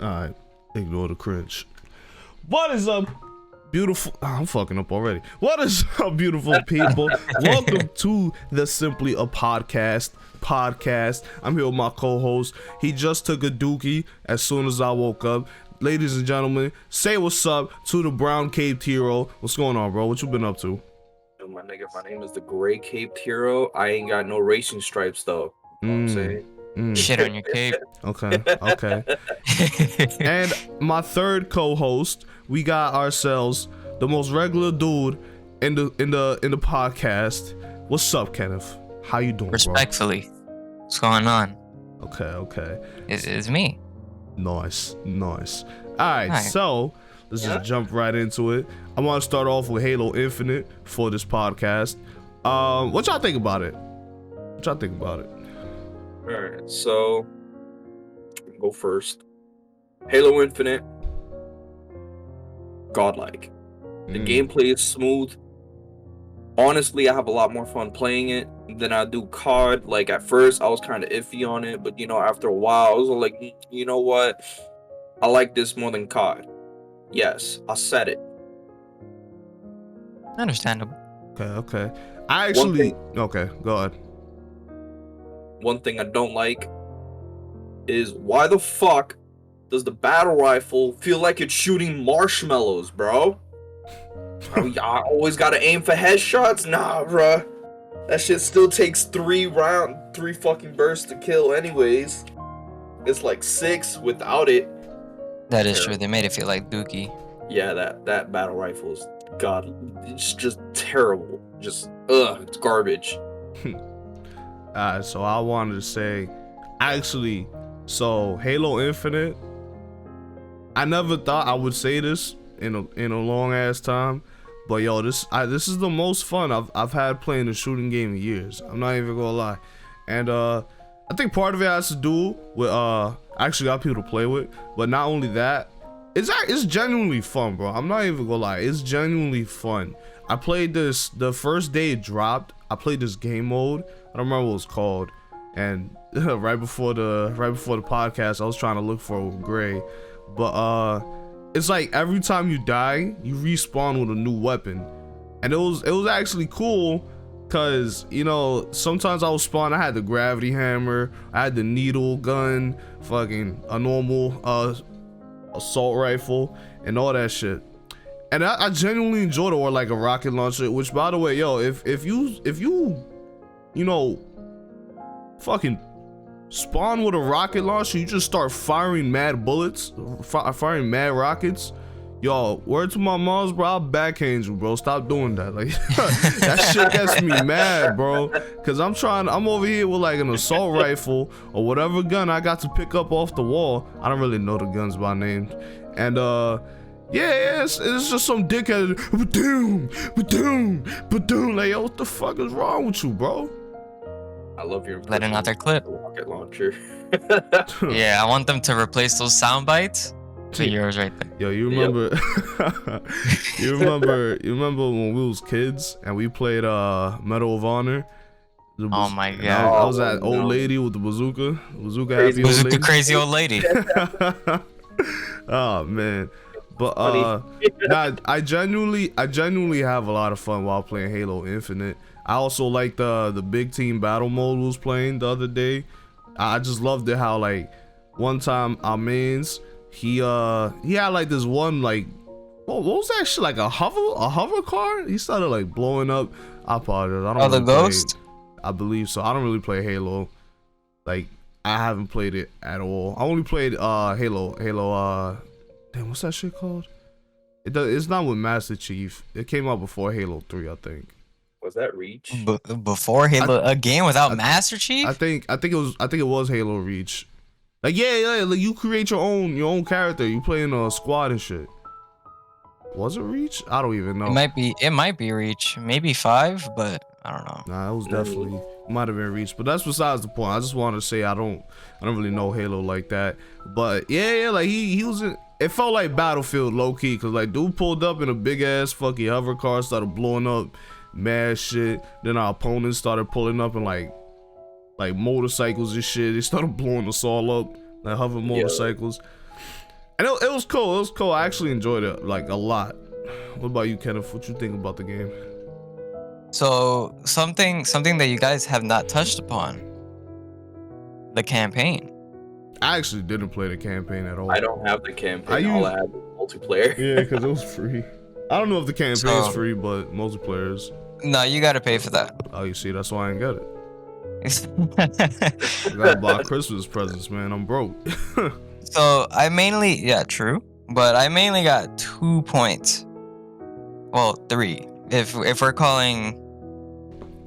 Alright, ignore the cringe. What is up, beautiful? I'm fucking up already. What is up, beautiful people? Welcome to the Simply a Podcast. I'm here with my co-host. He just took a dookie as soon as I woke up. Ladies and gentlemen, say what's up to the brown caped hero. What's going on, bro? What you been up to? Yo, my nigga, my name is the gray caped hero. I ain't got no racing stripes though. You know what I'm saying? Shit on your cape. Okay. And my third co-host, we got ourselves the most regular dude in the podcast. What's up, Kenneth? How you doing, Respectfully. What's going on? bro? Okay. It's me. Nice. Alright, Hi. so let's just jump right into it. I want to start off with Halo Infinite for this podcast. What y'all think about it? Alright, so go first. Halo Infinite. Godlike. The gameplay is smooth. Honestly, I have a lot more fun playing it than I do COD. Like, at first, I was kind of iffy on it, but, after a while, I was like, you know what? I like this more than COD. Yes, I said it. Understandable. Okay. I actually... Okay, go ahead. One thing I don't like is why the fuck does the battle rifle feel like it's shooting marshmallows, bro? I always gotta aim for headshots? Nah, bruh. That shit still takes three fucking bursts to kill anyways. It's like 6 without it. That is true. They made it feel like Dookie. Yeah, that battle rifle is it's just terrible. Just it's garbage. So I wanted to say, actually, so Halo Infinite, I never thought I would say this in a long ass time, but yo, this is the most fun I've had playing a shooting game in years. I'm not even gonna lie, and I think part of it has to do with actually got people to play with, but not only that, it's genuinely fun, bro. I'm not even gonna lie, it's genuinely fun. I played this the first day it dropped. I played this game mode. I don't remember what it's called, and right before the podcast, I was trying to look for it with Gray, but it's like every time you die, you respawn with a new weapon, and it was actually cool, cause sometimes I would spawn. I had the gravity hammer, I had the needle gun, fucking a normal assault rifle, and all that shit. And I genuinely enjoyed it, or like a rocket launcher. Which, by the way, yo, if you fucking spawn with a rocket launcher, you just start firing mad bullets, firing mad rockets. Yo, word to my moms, bro, I'll backhand you, bro. Stop doing that. Like, that shit gets me mad, bro. Cause I'm over here with like an assault rifle or whatever gun I got to pick up off the wall. I don't really know the guns by name. And yeah, it's just some dickhead. Ba-doom. Like, yo, what the fuck is wrong with you, bro? I love your Letting out their clip. rocket launcher. Yeah, I want them to replace those sound bites to yours right there. Yo, you remember? you remember when we was kids and we played Medal of Honor? Oh my god. I was that old lady with the bazooka Crazy happy old lady. Crazy old lady. Oh man. But nah, I genuinely have a lot of fun while playing Halo Infinite. I also like the big team battle mode we was playing the other day. I just loved it how, like, one time our mans, he had like this one, like, what was that shit, like a hover car? He started like blowing up. I apologize. I don't the really play- ghost? I believe so. I don't really play Halo. Like, I haven't played it at all. I only played Halo damn, what's that shit called? It's not with Master Chief. It came out before Halo 3, I think. Was that Reach? Before Halo, a game without Master Chief? I think it was Halo Reach. Like, yeah, like, you create your own character. You play in a squad and shit. Was it Reach? I don't even know. It might be Reach. Maybe 5, but I don't know. Nah, it was definitely might have been Reach, but that's besides the point. I just wanted to say I don't really know Halo like that. But yeah, like he was in, it felt like Battlefield low key, cause like dude pulled up in a big ass fucking hover car, started blowing up mad shit. Then our opponents started pulling up in like motorcycles and shit. They started blowing us all up, like hover motorcycles. And it was cool. It was cool. I actually enjoyed it like a lot. What about you, Kenneth? What you think about the game? So something that you guys have not touched upon. The campaign. I actually didn't play the campaign at all. I don't have the campaign. All I had was multiplayer. Yeah, because it was free. I don't know if the campaign's free, but multiplayer's. No, you gotta pay for that. Oh, you see, that's why I didn't get it. I gotta buy Christmas presents, man. I'm broke. So I mainly, yeah, true, but I mainly got 2 points. Well, 3, if we're calling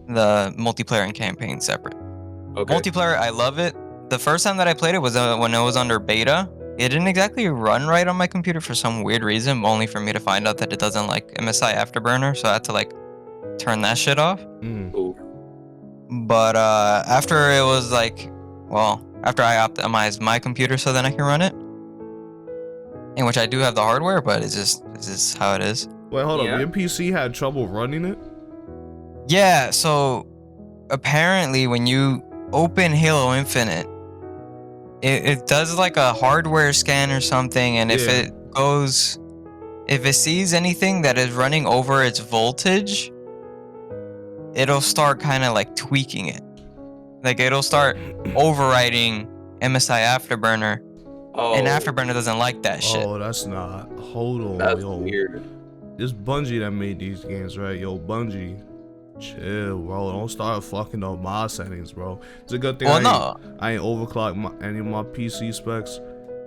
the multiplayer and campaign separate. Okay. Multiplayer, I love it. The first time that I played it was when it was under beta. It didn't exactly run right on my computer for some weird reason, only for me to find out that it doesn't like MSI Afterburner, so I had to like turn that shit off. Ooh. But after it was like, well, after I optimized my computer so then I can run it, in which I do have the hardware, but it's just how it is. Wait, hold up. Your PC had trouble running it? Yeah, so apparently when you open Halo Infinite, it does like a hardware scan or something, and if it sees anything that is running over its voltage, it'll start kind of like tweaking it. Like it'll start overriding MSI Afterburner, and Afterburner doesn't like that shit. Oh, that's not. Hold on, That's yo. weird. It's Bungie that made these games, right? Yo, Bungie, chill, bro. Don't start fucking up my settings, bro. It's a good thing I ain't overclock any of my PC specs,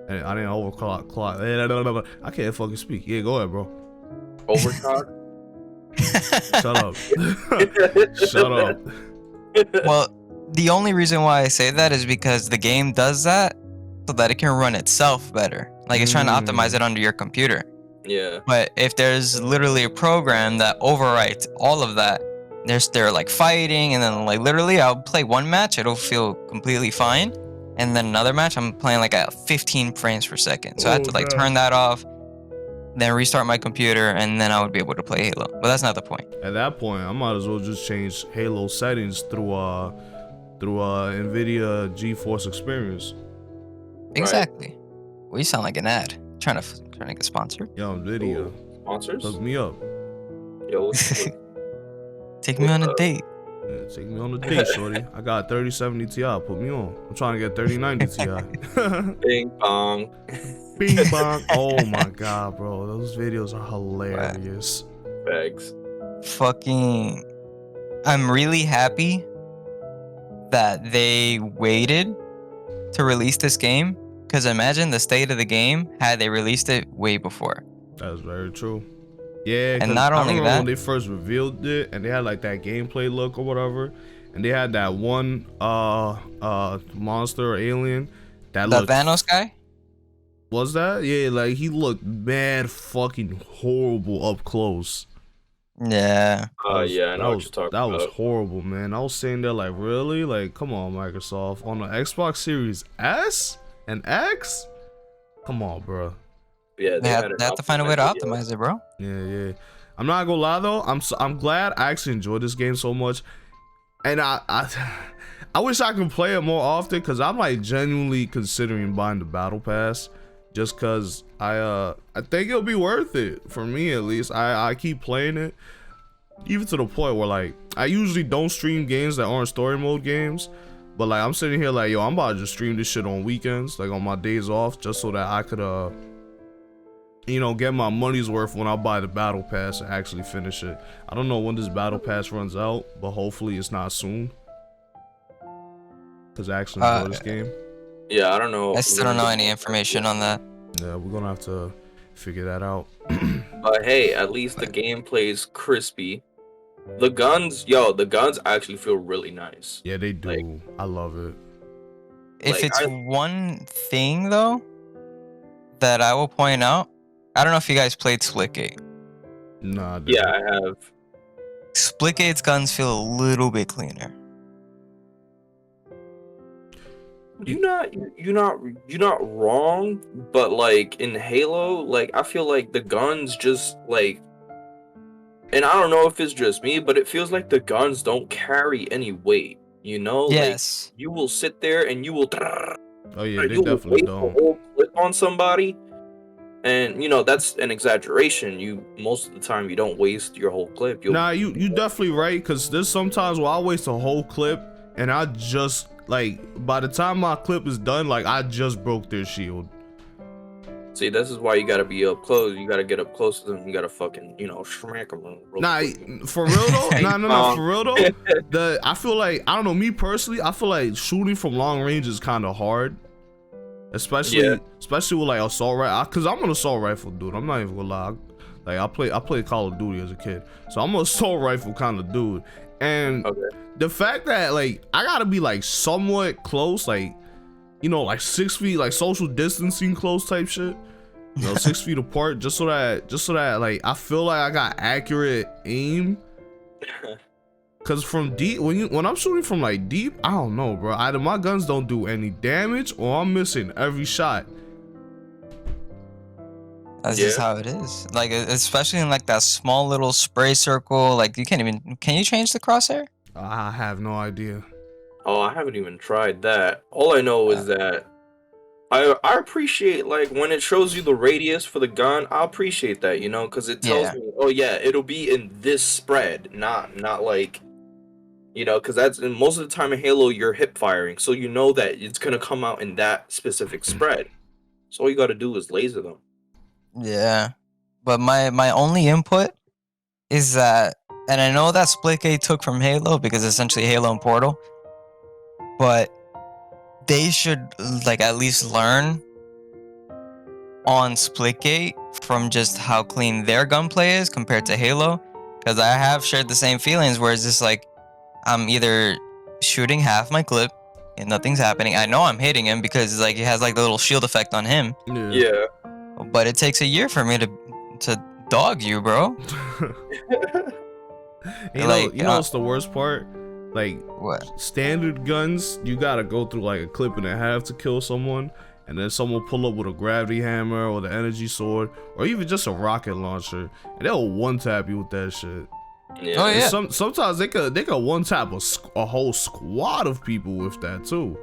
and I didn't overclock. I can't fucking speak. Yeah, go ahead, bro. Overclock? Shut up. Shut up. Well, the only reason why I say that is because the game does that so that it can run itself better. Like it's trying to optimize it under your computer. Yeah. But if there's literally a program that overwrites all of that, they're like fighting, and then like literally I'll play one match, it'll feel completely fine, and then another match I'm playing like at 15 frames per second. So I had to like turn that off, then restart my computer, and then I would be able to play Halo. But that's not the point. At that point, I might as well just change Halo settings through NVIDIA GeForce Experience. Exactly. Well, you sound like an ad. Trying to get sponsored. Yo, NVIDIA. Sponsors? Hook me up. Yo, Take me on a date. Yeah, take me on a date, shorty. I got 3070 Ti. Put me on. I'm trying to get 3090 Ti. Bing bong. Bing bong. Oh my god, bro. Those videos are hilarious. Bags. Fucking. I'm really happy that they waited to release this game, because imagine the state of the game had they released it way before. That's very true. Yeah, and not only that, when they first revealed it and they had like that gameplay look or whatever, and they had that one monster or alien that the looked, Vanos guy. Was that? Yeah, like he looked mad fucking horrible up close. Yeah. Yeah, I know what you're talking about. That was horrible, man. I was sitting there like, really? Like, come on, Microsoft. On the Xbox Series S and X? Come on, bro. Yeah, they have to find a way to optimize it, bro. Yeah. I'm not gonna lie though. I'm glad I actually enjoyed this game so much, and I wish I could play it more often, because I'm like genuinely considering buying the battle pass, just because I think it'll be worth it for me at least. I keep playing it, even to the point where like I usually don't stream games that aren't story mode games, but like I'm sitting here like, yo, I'm about to just stream this shit on weekends, like on my days off, just so that I could get my money's worth when I buy the battle pass and actually finish it. I don't know when this battle pass runs out, but hopefully it's not soon, because I actually enjoy this game. Yeah, I don't know. I still don't know any information on that. Yeah, we're gonna have to figure that out. But hey, at least the gameplay is crispy. The guns actually feel really nice. Yeah, they do. Like, I love it. If it's one thing though that I will point out, I don't know if you guys played Splitgate. Nah. Yeah, I have. Splitgate's guns feel a little bit cleaner. You're not wrong, but like in Halo, like I feel like the guns just like, and I don't know if it's just me, but it feels like the guns don't carry any weight. You know? Yes. Like, you will sit there and you will. Oh yeah, they definitely don't. Clip on somebody, And that's an exaggeration. You most of the time you don't waste your whole clip. Nah, you definitely right, because there's sometimes where I waste a whole clip and I just like, by the time my clip is done, like I just broke their shield. See, this is why you gotta be up close. You gotta get up close to them. You gotta fucking, smack them. Nah, for real though. No, for real though. I feel like, I don't know, me personally, I feel like shooting from long range is kind of hard, especially with like assault rifle. Cause I'm an assault rifle dude. I'm not even gonna lie. Like I played Call of Duty as a kid, so I'm an assault rifle kind of dude. And the fact that like I gotta be like somewhat close, like like 6 feet, like social distancing close type shit, 6 feet apart, just so that like I feel like I got accurate aim. Cause from deep, when I'm shooting from like deep, I don't know, bro. Either my guns don't do any damage or I'm missing every shot. That's just how it is. Like, especially in like that small little spray circle, like you can't even, can you change the crosshair? I have no idea. Oh, I haven't even tried that. All I know is that I appreciate, like, when it shows you the radius for the gun. I appreciate that, because it tells me, oh yeah, it'll be in this spread, not like, because that's, and most of the time in Halo you're hip firing, so you know that it's gonna come out in that specific spread. So all you got to do is laser them. Yeah, but my only input is that, and I know that Splitgate took from Halo because essentially Halo and Portal, but they should like at least learn on Splitgate from just how clean their gunplay is compared to Halo, because I have shared the same feelings where it's just like I'm either shooting half my clip and nothing's happening. I know I'm hitting him because like it has like the little shield effect on him. Yeah. But it takes a year for me to dog you, bro. you know what's the worst part? Like, what? Standard guns, you gotta go through like a clip and a half to kill someone, and then someone pull up with a gravity hammer or the energy sword, or even just a rocket launcher, and they'll one tap you with that shit. Yeah. Oh yeah. Sometimes they could one tap a whole squad of people with that too.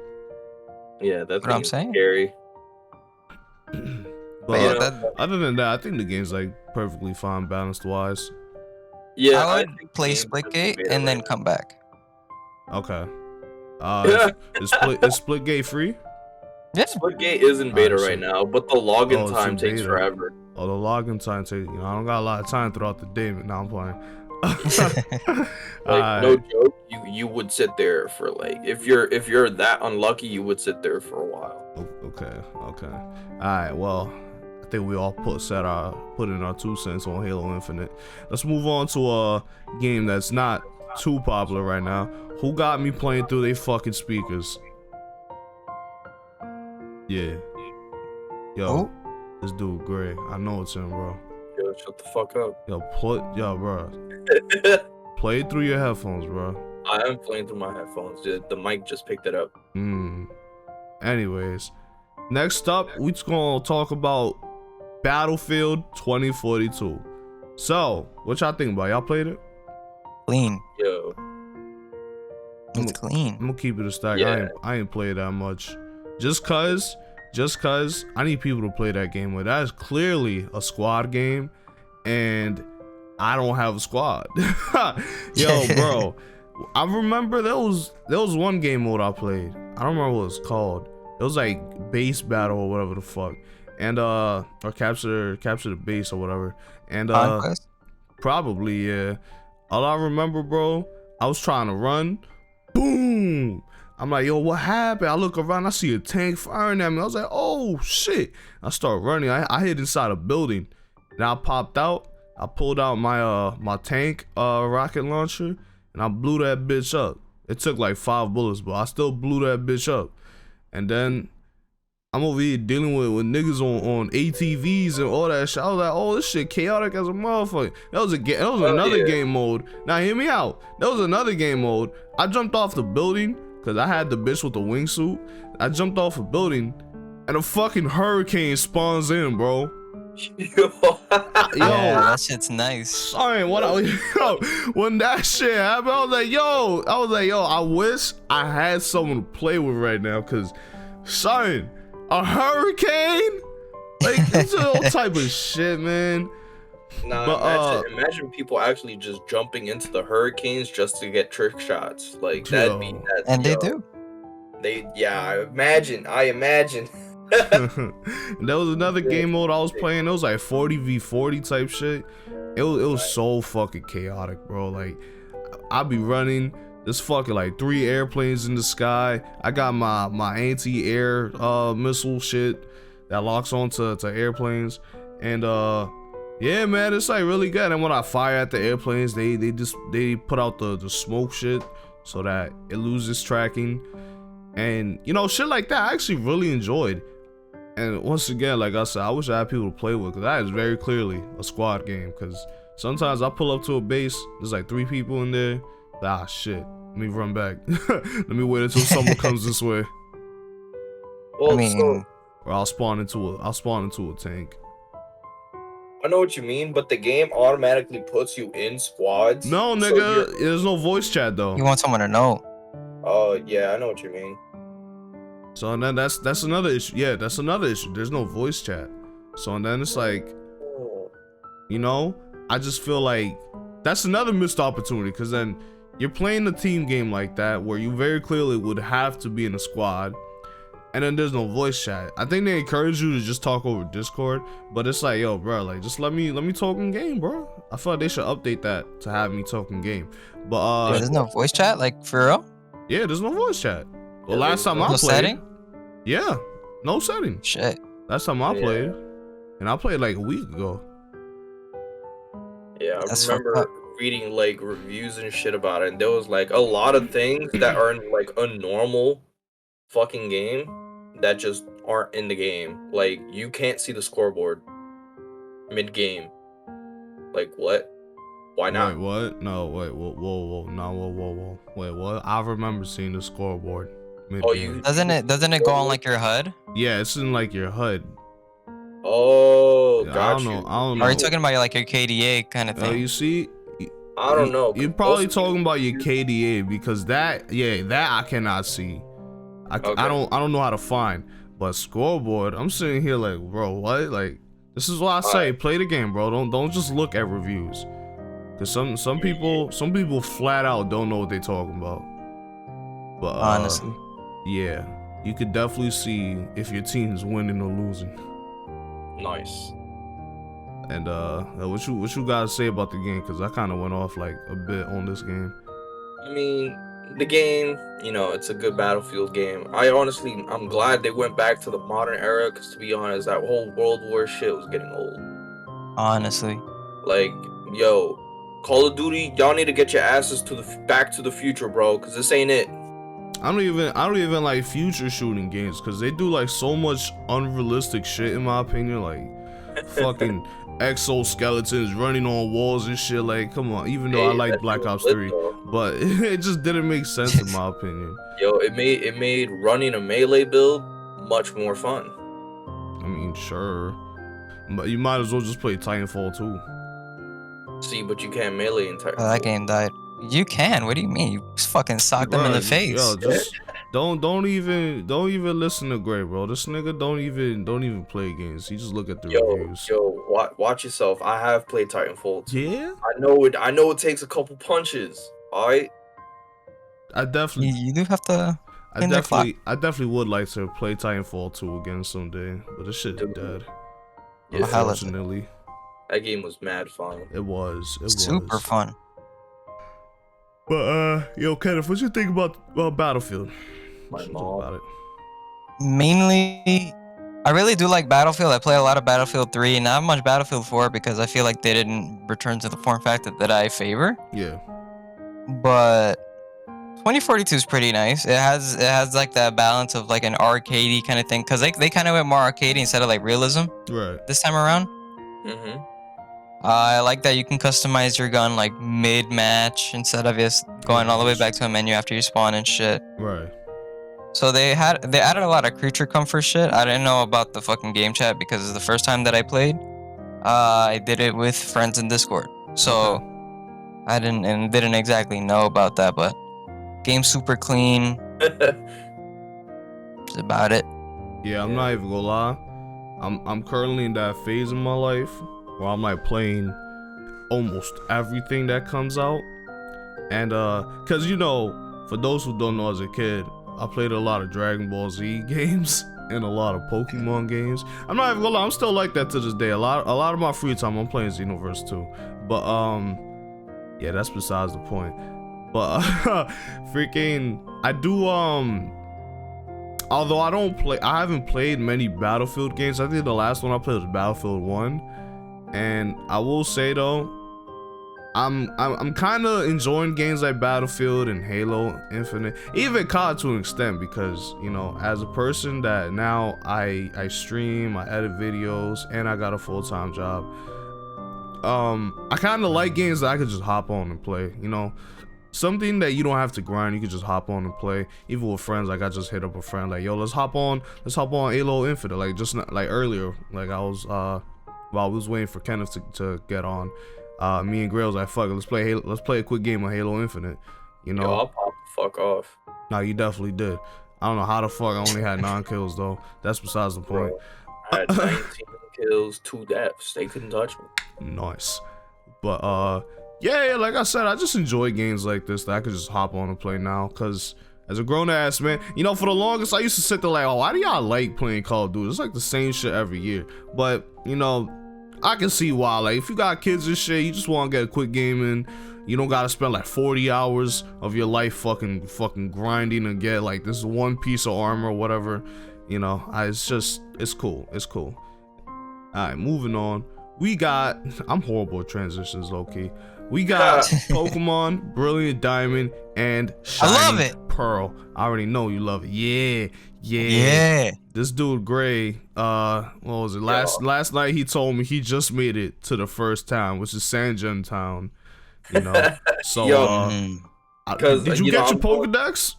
Yeah, that's what I'm saying. Scary. But other than that, I think the game's like perfectly fine, balanced wise. Yeah, I would play Splitgate and then come back. Okay. Is Splitgate free? Yeah. Splitgate is in beta right now, but the login time takes forever. Oh, the login time takes. I don't got a lot of time throughout the day, but now I'm playing. No joke, you would sit there for like, if you're that unlucky, you would sit there for a while. Okay. All right. Well, I think we all put in our 2 cents on Halo Infinite. Let's move on to a game that's not too popular right now. Who got me playing through they fucking speakers? Yeah. Yo, this dude Gray. I know it's him, bro. Yo, shut the fuck up. Yo, bro. Play through your headphones, bro. I am playing through my headphones. The mic just picked it up. Anyways, next up, we're just gonna talk about Battlefield 2042. So, what y'all think about? Y'all played it? Clean. Yo. It's clean. I'm gonna keep it a stack. Yeah. I ain't played that much. Just cause I need people to play that game with. That is clearly a squad game, and I don't have a squad. Yo, bro. I remember there was one game mode I played. I don't remember what it's called. It was like base battle or whatever the fuck. And or capture the base or whatever. And Conquest? Probably, yeah. All I remember, bro, I was trying to run. Boom! I'm like, yo, what happened? I look around, I see a tank firing at me. I was like, oh shit. I start running. I hid inside a building. And I popped out. I pulled out my my tank rocket launcher, and I blew that bitch up. It took like 5 bullets, but I still blew that bitch up. And then I'm over here dealing with niggas on ATVs and all that shit. I was like, oh, this shit chaotic as a motherfucker. That was another game mode. Now hear me out. That was another game mode. I jumped off the building because I had the bitch with the wingsuit. I jumped off a building and a fucking hurricane spawns in, bro. Yo, Yeah, that shit's nice. Sorry, when that shit happened, I was like, yo, I wish I had someone to play with right now, cause son, a hurricane? Like it's all type of shit, man. Nah, But imagine people actually just jumping into the hurricanes just to get trick shots. Like yo. And they do. I imagine. There was another game mode I was playing. It was like 40v40 type shit. It was so fucking chaotic, bro. Like I'd be running. There's fucking like 3 airplanes in the sky. I got my anti-air missile shit that locks onto airplanes, and yeah, man, it's like really good. And when I fire at the airplanes, they put out the smoke shit so that it loses tracking, and you know, shit like that I actually really enjoyed. And once again, like I said, I wish I had people to play with, because that is very clearly a squad game. Because sometimes I pull up to a base, there's like 3 people in there. Ah, shit. Let me run back. Let me wait until someone comes this way. Well, I mean, Or I'll spawn into a tank. I know what you mean, but the game automatically puts you in squads. No, so nigga, there's no voice chat though. you want someone to know. Oh, yeah, I know what you mean. So and then that's another issue. Yeah, that's another issue. There's no voice chat. So and then it's like, you know, I just feel like that's another missed opportunity, because then you're playing a team game like that where you very clearly would have to be in a squad, and then there's no voice chat. I think they encourage you to just talk over Discord, but it's like, yo, bro, like just let me talk in game, bro. I feel like they should update that to have me talk in game. But There's no voice chat, like for real? yeah, there's no voice chat. Well, Yeah, last time I No played, setting? yeah, no setting. Shit. Last time I Yeah. played, and I played like a week ago. Yeah, I That's fucked remember up. reading like reviews and shit about it, and there was like a lot of things that are in like a normal fucking game that just aren't in the game. Like you can't see the scoreboard mid game. Like what? Why not? Wait, what? No, wait, whoa, no, whoa. Wait, what? I remember seeing the scoreboard mid-game. Doesn't it go on like your HUD? Yeah, it's in like your HUD. Oh, Yeah, I got don't know. you. I don't Or are you know. talking about like your KDA kind of thing? You see, I don't know. You're probably talking about your KDA, because that I cannot see. I don't know how to find. But scoreboard, I'm sitting here like, bro, what? Like, this is what I say. Play the game, bro. Don't just look at reviews. Cause some people flat out don't know what they're talking about. But Honestly. yeah, you could definitely see if your team is winning or losing. Nice. And what you guys say about the game? Cause I kind of went off like a bit on this game. I mean, the game, you know, it's a good Battlefield game. I'm glad they went back to the modern era, because to be honest, that whole World War shit was getting old. Honestly. Like, yo, Call of Duty, y'all need to get your asses to the Back to the Future, bro, because this ain't it. I don't even like future shooting games, because they do like so much unrealistic shit in my opinion, like fucking exoskeletons running on walls and shit. Like, come on. Even though I like that Black shit Ops was 3, lit, though. but it just didn't make sense in my opinion. Yo, it made running a melee build much more fun. I mean, sure, but you might as well just play Titanfall 2. See, but you can't melee in Titanfall. Oh, that game died. You can. What do you mean? You just fucking sock them in the Bruh, face. Yo, just don't even listen to Gray, bro. This nigga don't even play games. He just look at the reviews. Yo, watch yourself. I have played Titanfall 2. Yeah, I know it takes a couple punches. Alright? I definitely. You do have to. I in the clock. definitely would like to play Titanfall 2 again someday, but this shit is Dude. dead. Yeah, how is it? Unfortunately, that game was mad fun. it was. Super fun. But yo, Kenneth, what you think about Battlefield? My What you mom. think about it? Mainly, I really do like Battlefield. I play a lot of Battlefield 3, not much Battlefield 4, because I feel like they didn't return to the form factor that I favor. Yeah, But 2042 is pretty nice. It has like that balance of like an arcadey kind of thing, because they kind of went more arcadey instead of like realism right. this time around. Mm-hmm. I like that you can customize your gun like mid-match instead of just going all the way back to a menu after you spawn and shit. Right. So they added a lot of creature comfort shit. I didn't know about the fucking game chat because it's the first time that I played. I did it with friends in Discord, so I didn't exactly know about that. But game's super clean. That's about it. Yeah, I'm not even gonna lie. I'm currently in that phase in my life where I'm like playing almost everything that comes out. And cause you know, for those who don't know, as a kid, I played a lot of Dragon Ball Z games and a lot of Pokemon games. I'm not even gonna lie, I'm still like that to this day. A lot of my free time I'm playing Xenoverse 2. But yeah, that's besides the point. But freaking I do although I haven't played many Battlefield games. I think the last one I played was Battlefield 1. And I will say though, I'm kind of enjoying games like Battlefield and Halo Infinite, even COD to an extent, because you know, as a person that now I stream, I edit videos, and I got a full-time job. I kind of like games that I could just hop on and play. You know, something that you don't have to grind, you could just hop on and play. Even with friends, like I just hit up a friend like, yo, let's hop on Halo Infinite, like just like earlier, like I was while I was waiting for Kenneth to get on. Me and Gray was like, fuck it, let's play a quick game of Halo Infinite. You know, Yo, I'll pop the fuck off. Nah, you definitely did. I don't know how the fuck I only had 9 kills though. That's besides the point. Bro, I had 19 kills, 2 deaths. They couldn't touch me. Nice. But yeah, like I said, I just enjoy games like this that I could just hop on and play now. Cause as a grown ass man, you know, for the longest I used to sit there like, oh, why do y'all like playing Call of Duty? It's like the same shit every year. But you know, I can see why. Like, if you got kids and shit, you just want to get a quick game in. You don't gotta spend like 40 hours of your life fucking grinding to get like this one piece of armor or whatever. You know, it's cool. It's cool. All right, moving on. We got, I'm horrible at transitions, low-key. We got Pokemon Brilliant Diamond and Shining I love it. Pearl. I already know you love it. Yeah. This dude Gray, what was it? Last night he told me he just made it to the first town, which is San Gem Town. You know, so did you get your Pokedex?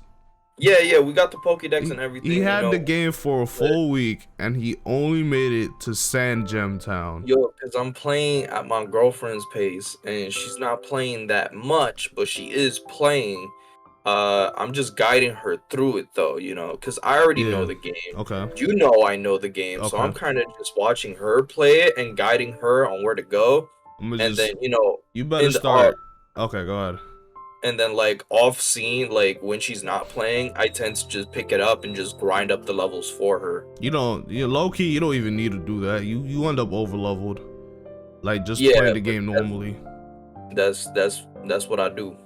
Yeah, we got the Pokedex and everything. He had the game for a full week, and he only made it to San Gem Town. Yo, because I'm playing at my girlfriend's pace, and she's not playing that much, but she is playing. I'm just guiding her through it, though, you know, because I already know the game. Okay. You know I know the game, so I'm kind of just watching her play it and guiding her on where to go. And then, you know, you better start. Okay, go ahead. And then, like, off scene, like, when she's not playing, I tend to just pick it up and just grind up the levels for her. You low-key, you don't even need to do that. You end up over-leveled. Like, just playing the game normally. That's what I do.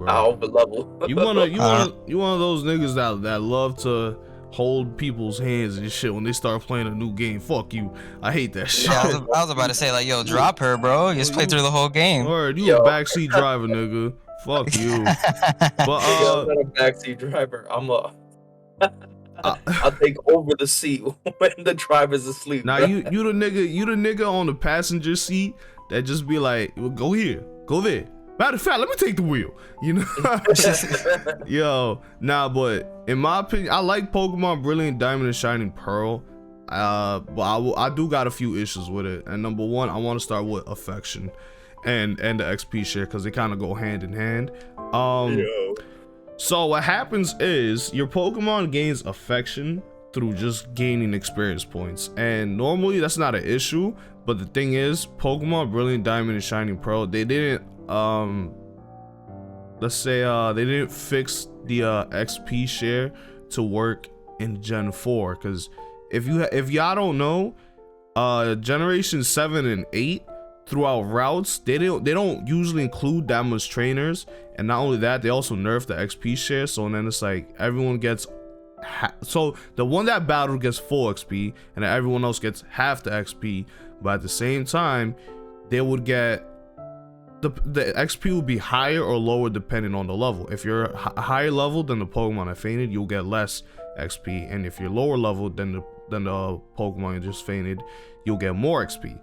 I over-level. You one of those niggas that love to hold people's hands and shit when they start playing a new game. Fuck you. I hate that shit. Yeah, I was about to say, like, yo, drop her, bro. You just play through the whole game. Word, you a backseat driver, nigga. Fuck you. But I'm not a backseat driver. I'll take over the seat when the driver's asleep. Now you the nigga on the passenger seat that just be like, well, go here, go there. Matter of fact, let me take the wheel. You know, yo, nah. But in my opinion, I like Pokemon Brilliant Diamond and Shining Pearl. But I do got a few issues with it. And number one, I want to start with affection, and the XP share, because they kind of go hand in hand. So what happens is your Pokemon gains affection through just gaining experience points, and normally that's not an issue. But the thing is, Pokemon Brilliant Diamond and Shining Pearl, they didn't let's say they didn't fix the XP share to work in Gen 4, because if y'all don't know, Generation 7 and 8 throughout routes, they don't usually include that much trainers, and not only that, they also nerf the XP share. So then it's like everyone gets so the one that battled gets full XP, and then everyone else gets half the XP. But at the same time, they would get the XP will be higher or lower depending on the level. If you're a higher level than the Pokemon that fainted, you'll get less XP, and if you're lower level than the Pokemon you just fainted, you'll get more XP.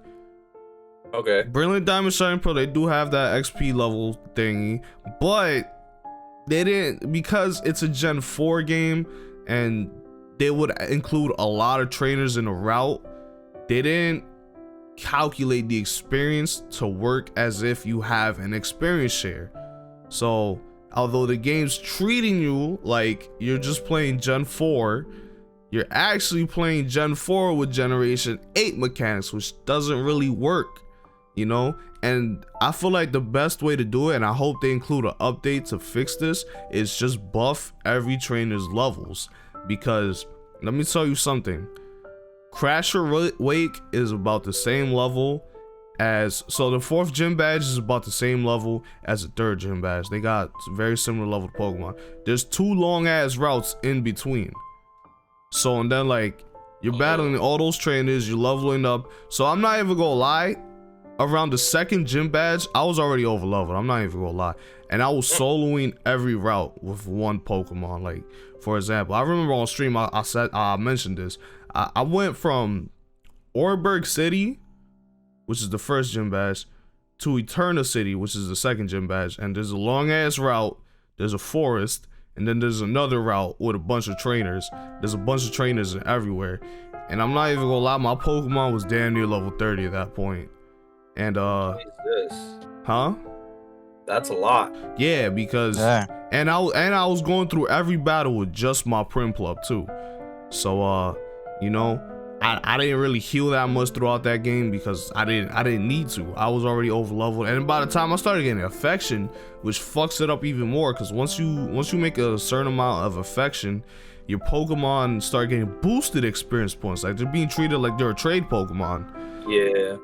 Okay. Brilliant Diamond Shining Pearl, they do have that XP level thingy, but they didn't, because it's a Gen 4 game and they would include a lot of trainers in a route. They didn't calculate the experience to work as if you have an experience share. So although the game's treating you like you're just playing Gen 4, you're actually playing Gen 4 with Generation 8 mechanics, which doesn't really work, you know? And I feel like the best way to do it, and I hope they include an update to fix this, is just buff every trainer's levels. Because let me tell you something, Crasher Wake is about the same level as, so the 4th gym badge is about the same level as the 3rd gym badge. They got very similar level Pokemon. There's 2 long ass routes in between. So, and then like you're battling all those trainers, you're leveling up. So I'm not even gonna lie, around the 2nd gym badge, I was already over leveled. I'm not even gonna lie. And I was soloing every route with one Pokemon. Like, for example, I remember on stream I mentioned this. I went from Oreburgh City, which is the 1st gym badge, to Eterna City, which is the 2nd gym badge. And there's a long ass route, there's a forest, and then there's another route with a bunch of trainers. There's a bunch of trainers everywhere. And I'm not even gonna lie, my Pokemon was damn near level 30 at that point. And What is this? huh? That's a lot. Yeah, because and I was going through every battle with just my Prinplup too. So you know, I didn't really heal that much throughout that game because I didn't need to. I was already over leveled, and by the time I started getting affection, which fucks it up even more, because once you make a certain amount of affection, your Pokemon start getting boosted experience points. Like, they're being treated like they're a trade Pokemon. Yeah.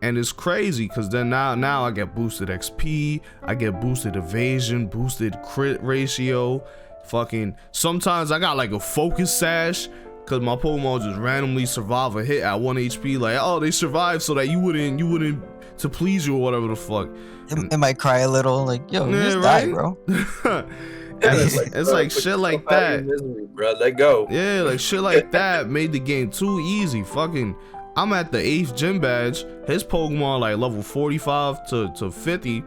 And it's crazy because then now I get boosted XP, I get boosted evasion, boosted crit ratio. Fucking sometimes I got like a focus sash because my Pokemon just randomly survive a hit at 1 HP. Like, oh, they survived so that you wouldn't to please you or whatever the fuck. It might cry a little, like, yo, Yeah, just right? die, bro. And it's like shit like that. Misery, bro. Let go. Yeah, like shit like that made the game too easy. Fucking, I'm at the 8th gym badge. His Pokemon like level 45 to 50.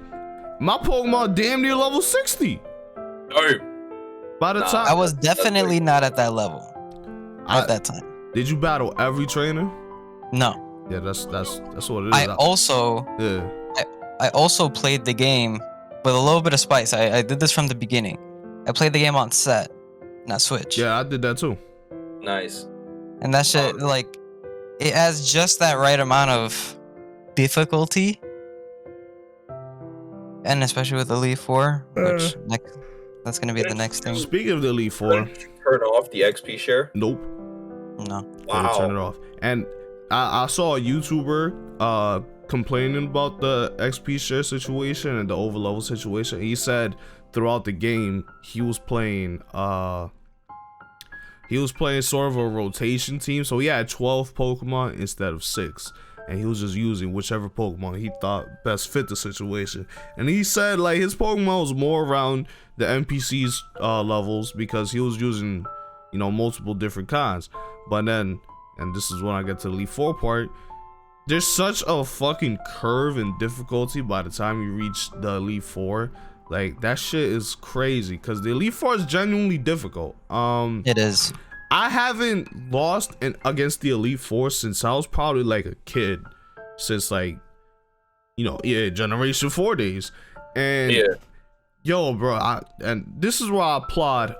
My Pokemon damn near level 60. No. By the time I was definitely not at that level at that time. Did you battle every trainer? No. Yeah, that's what it is. I also played the game with a little bit of spice. I did this from the beginning. I played the game on set, not Switch. Yeah, I did that too. Nice. And that shit, like, it has just that right amount of difficulty. And especially with Elite 4, which that's gonna be the next thing. Speaking of the Elite 4, Did you turn off the XP share? nope. No. Wow. Turn it off. And I saw a YouTuber complaining about the XP share situation and the overlevel situation. He said throughout the game he was playing sort of a rotation team, so he had 12 Pokemon instead of 6, and he was just using whichever Pokemon he thought best fit the situation. And he said like his Pokemon was more around the NPCs levels because he was using, you know, multiple different kinds. But then, and this is when I get to the Elite 4 part, there's such a fucking curve in difficulty by the time you reach the Elite 4. Like, that shit is crazy because the Elite 4 is genuinely difficult. It is. I haven't lost against the Elite 4 since I was probably like a kid, since like, you know, yeah, Generation 4 days. And Yeah. yo, bro, and this is where I applaud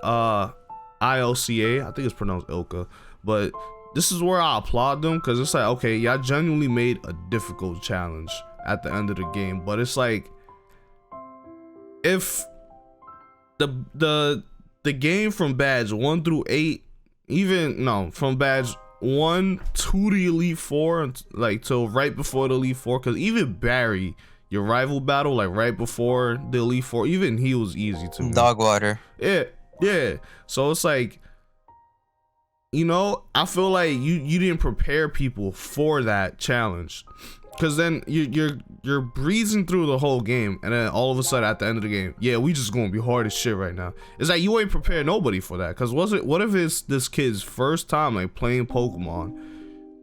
ILCA. I think it's pronounced Ilka, but this is where I applaud them because it's like, okay, y'all genuinely made a difficult challenge at the end of the game, but it's like, if the game from badge 1 through 8, from badge 1 to the Elite 4, like till right before the Elite 4, because even Barry, your rival battle, like right before the Elite 4, even he was easy to me. Dog water. Yeah. So it's like, you know, I feel like you didn't prepare people for that challenge, because then you're breezing through the whole game, and then all of a sudden at the end of the game, yeah, we just gonna be hard as shit right now. It's like you ain't prepared nobody for that. Because what if it's this kid's first time like playing Pokemon?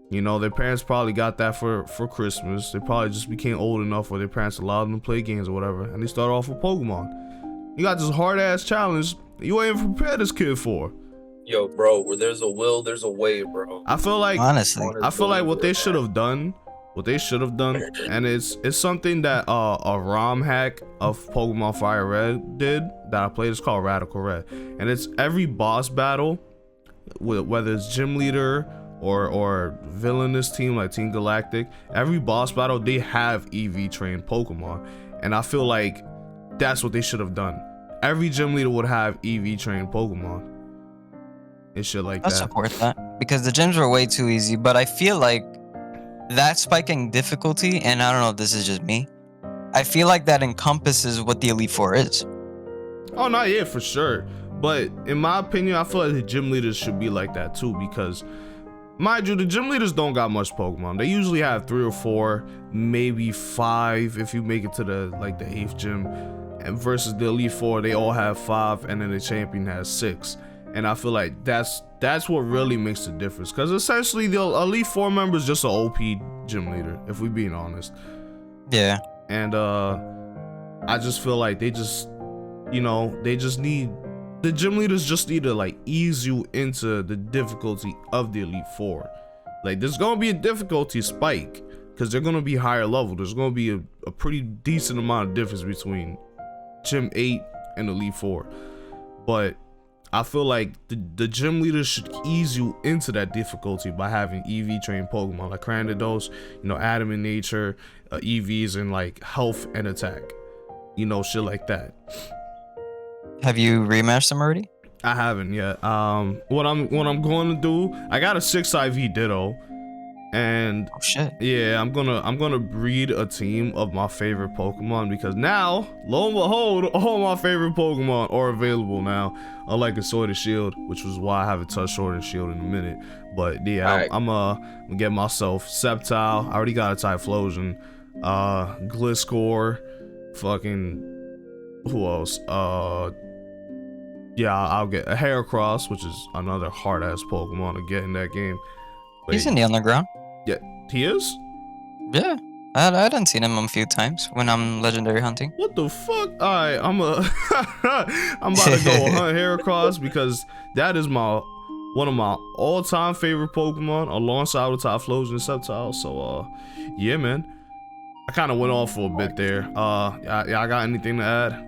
You know, their parents probably got that for Christmas. They probably just became old enough where their parents allowed them to play games or whatever, and they started off with Pokemon. You got this hard ass challenge you ain't even prepared this kid for. Yo, bro, where there's a will, there's a way, bro. I feel like Honestly, what they should have done, and it's something that a ROM hack of Pokemon Fire Red did that I played. It's called Radical Red, and it's every boss battle whether it's gym leader or villainous team like Team Galactic, every boss battle they have EV trained Pokemon, and I feel like that's what they should have done. Every gym leader would have EV trained Pokemon and shit like I that. support that because the gyms were way too easy. But I feel like that spiking difficulty, and I don't know if this is just me, I feel like that encompasses what the Elite Four is. Oh no, yeah, for sure. But in my opinion, I feel like the gym leaders should be like that too, because mind you, the gym leaders don't got much Pokemon. They usually have 3 or 4, maybe 5 if you make it to the 8th gym. And versus the Elite Four, they all have 5, and then the champion has 6. And I feel like that's what really makes the difference. Because essentially, the Elite Four member is just an OP gym leader, if we being honest. Yeah. And I just feel like they just need, the gym leaders just need to ease you into the difficulty of the Elite Four. Like, there's gonna be a difficulty spike because they're gonna be higher level. There's gonna be a pretty decent amount of difference between Gym 8 and Elite Four. But I feel like the gym leaders should ease you into that difficulty by having EV trained Pokemon like Cranidos, Adam in Nature, EVs in health and attack, shit like that. Have you rematched them already? I haven't yet. What I'm going to do, I got a 6 IV Ditto, and Oh shit. yeah, I'm gonna breed a team of my favorite Pokemon, because now, lo and behold, all my favorite Pokemon are available now, unlike a Sword and Shield, which was why I haven't touched Sword and Shield in a minute. But yeah, Alright. I'm gonna get myself Sceptile. I already got a Typhlosion, Gliscor, fucking who else? Yeah, I'll get a Heracross, which is another hard ass Pokemon to get in that game. But He's in the underground. yeah, he is? Yeah. I done seen him a few times when I'm legendary hunting. What the fuck? Alright, I'm about to go hunt Heracross, because that is one of my all-time favorite Pokemon, alongside with Typhlosion and Sceptile. So yeah, man. I kind of went off for a bit there. I got anything to add?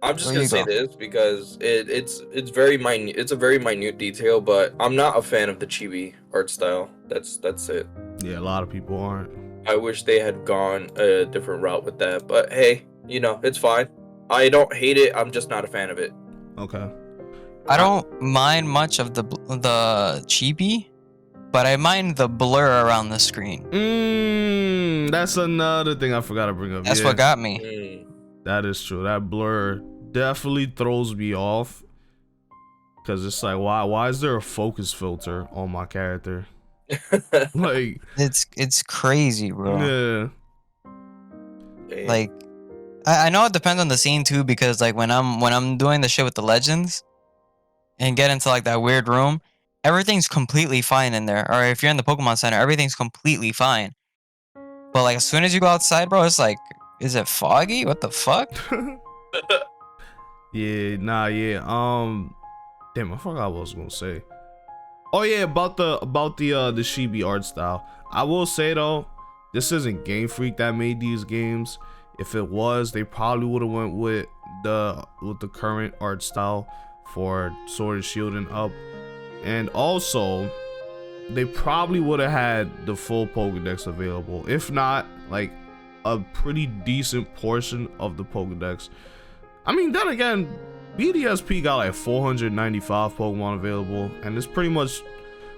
I'm just Where gonna you say go? this because it's very minute. It's a very minute detail, but I'm not a fan of the chibi art style. That's it. Yeah, a lot of people aren't. I wish they had gone a different route with that, but hey, it's fine. I don't hate it. I'm just not a fan of it. Okay. I don't mind much of the chibi, but I mind the blur around the screen. That's another thing I forgot to bring up. That's Yeah, what got me. Mm. that is true. That blur definitely throws me off, because it's like, why is there a focus filter on my character? Like, It's crazy, bro. yeah. Damn. Like, I know it depends on the scene too, because when I'm doing the shit with the legends and get into that weird room, everything's completely fine in there. Or if you're in the Pokemon Center, everything's completely fine. But as soon as you go outside, bro, it's is it foggy? What the fuck? Yeah, nah, yeah. Damn, I forgot what I was gonna say. Oh yeah, about the Chibi art style. I will say though, this isn't Game Freak that made these games. If it was, they probably would have went with the current art style for Sword and Shield and up. And also, they probably would have had the full Pokedex available. If not, a pretty decent portion of the Pokedex. I mean, then again, BDSP got 495 Pokemon available, and it's pretty much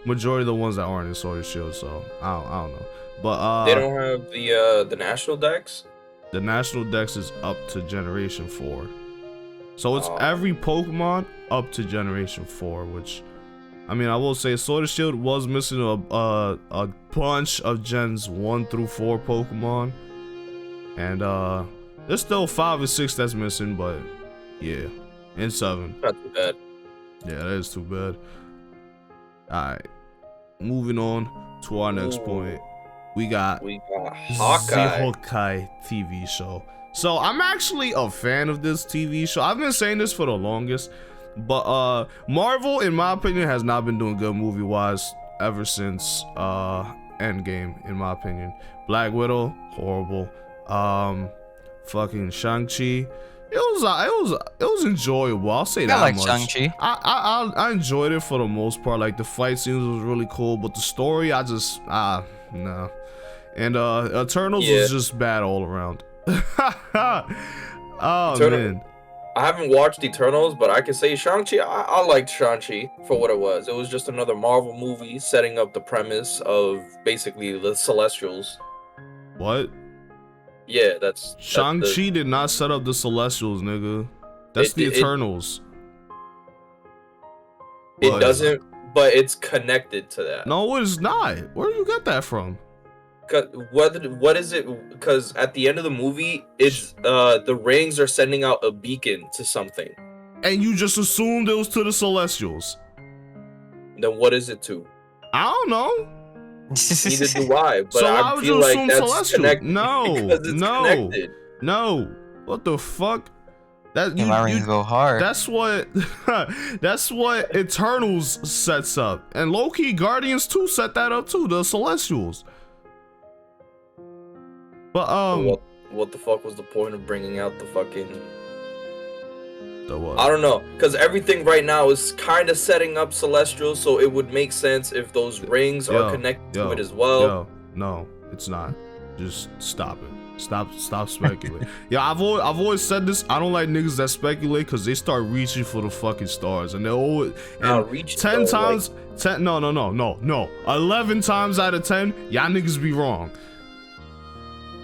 majority of the ones that aren't in Sword and Shield. So I don't know, but They don't have the national decks. the national dex is up to Generation 4, so it's Oh. every Pokemon up to Generation 4. Which, I mean, I will say Sword and Shield was missing a bunch of Gens 1 through 4 Pokemon, and there's still 5 and 6 that's missing, but yeah, and 7. Not too bad. Yeah, that is too bad. Alright, moving on to our next Ooh. point. We got We got the Hawkeye. Hawkeye TV show. So I'm actually a fan of this TV show. I've been saying this for the longest, but Marvel, in my opinion, has not been doing good movie wise ever since Endgame. In my opinion, Black Widow, horrible. Fucking Shang-Chi, it was enjoyable. I'll say that I like much. Shang-Chi. I enjoyed it for the most part. Like the fight scenes was really cool, but the story I just no. And Eternals was just bad all around. Oh man. I haven't watched Eternals, but I can say Shang-Chi, I liked Shang-Chi for what it was. It was just another Marvel movie setting up the premise of basically the Celestials. What? Yeah, that's Shang-Chi did not set up the Celestials, nigga. That's the Eternals. It doesn't, but it's connected to that. No, it's not. Where do you get that from? What is it? Because at the end of the movie, it's the rings are sending out a beacon to something. And you just assumed it was to the Celestials. Then what is it to? I don't know. Neither do I. But So I feel like that's connected. No. No. What the fuck? That you go hard. That's what that's what Eternals sets up. And low-key Guardians 2 set that up too, the Celestials. But what the fuck was the point of bringing out the fucking the what? I don't know, because everything right now is kind of setting up Celestials, so it would make sense if those rings are connected to it as well. No, it's not. Just stop it. Stop speculating. Yeah, I've always said this. I don't like niggas that speculate because they start reaching for the fucking stars, and they always reach 10 times. Like, 10 no. 11 times out of 10, y'all niggas be wrong.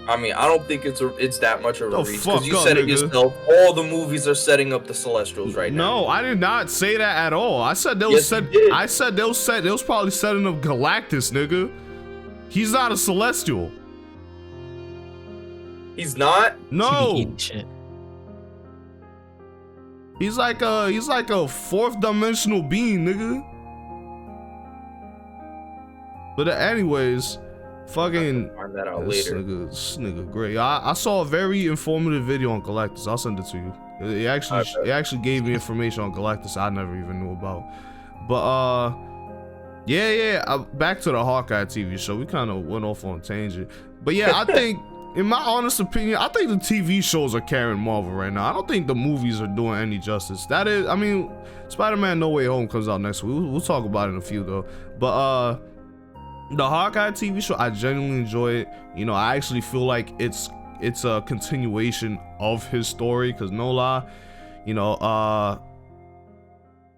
I mean, I don't think it's that much of a reach, because you said it yourself. All the movies are setting up the Celestials right now. No, I did not say that at all. I said they was probably setting up Galactus, nigga. He's not a Celestial. He's not? No. He's like a fourth dimensional being, nigga. But anyways, fucking find that out later. This nigga great. I saw a very informative video on Galactus. I'll send it to you. It actually gave me information on Galactus I never even knew about. But back to the Hawkeye TV show. We kind of went off on a tangent. But yeah, I think in my honest opinion, I think the TV shows are carrying Marvel right now. I don't think the movies are doing any justice. That is, I mean, Spider-Man No Way Home comes out next week. We'll talk about it in a few though. But the Hawkeye TV show, I genuinely enjoy it. You know, I actually feel like it's a continuation of his story, because no lie, you know,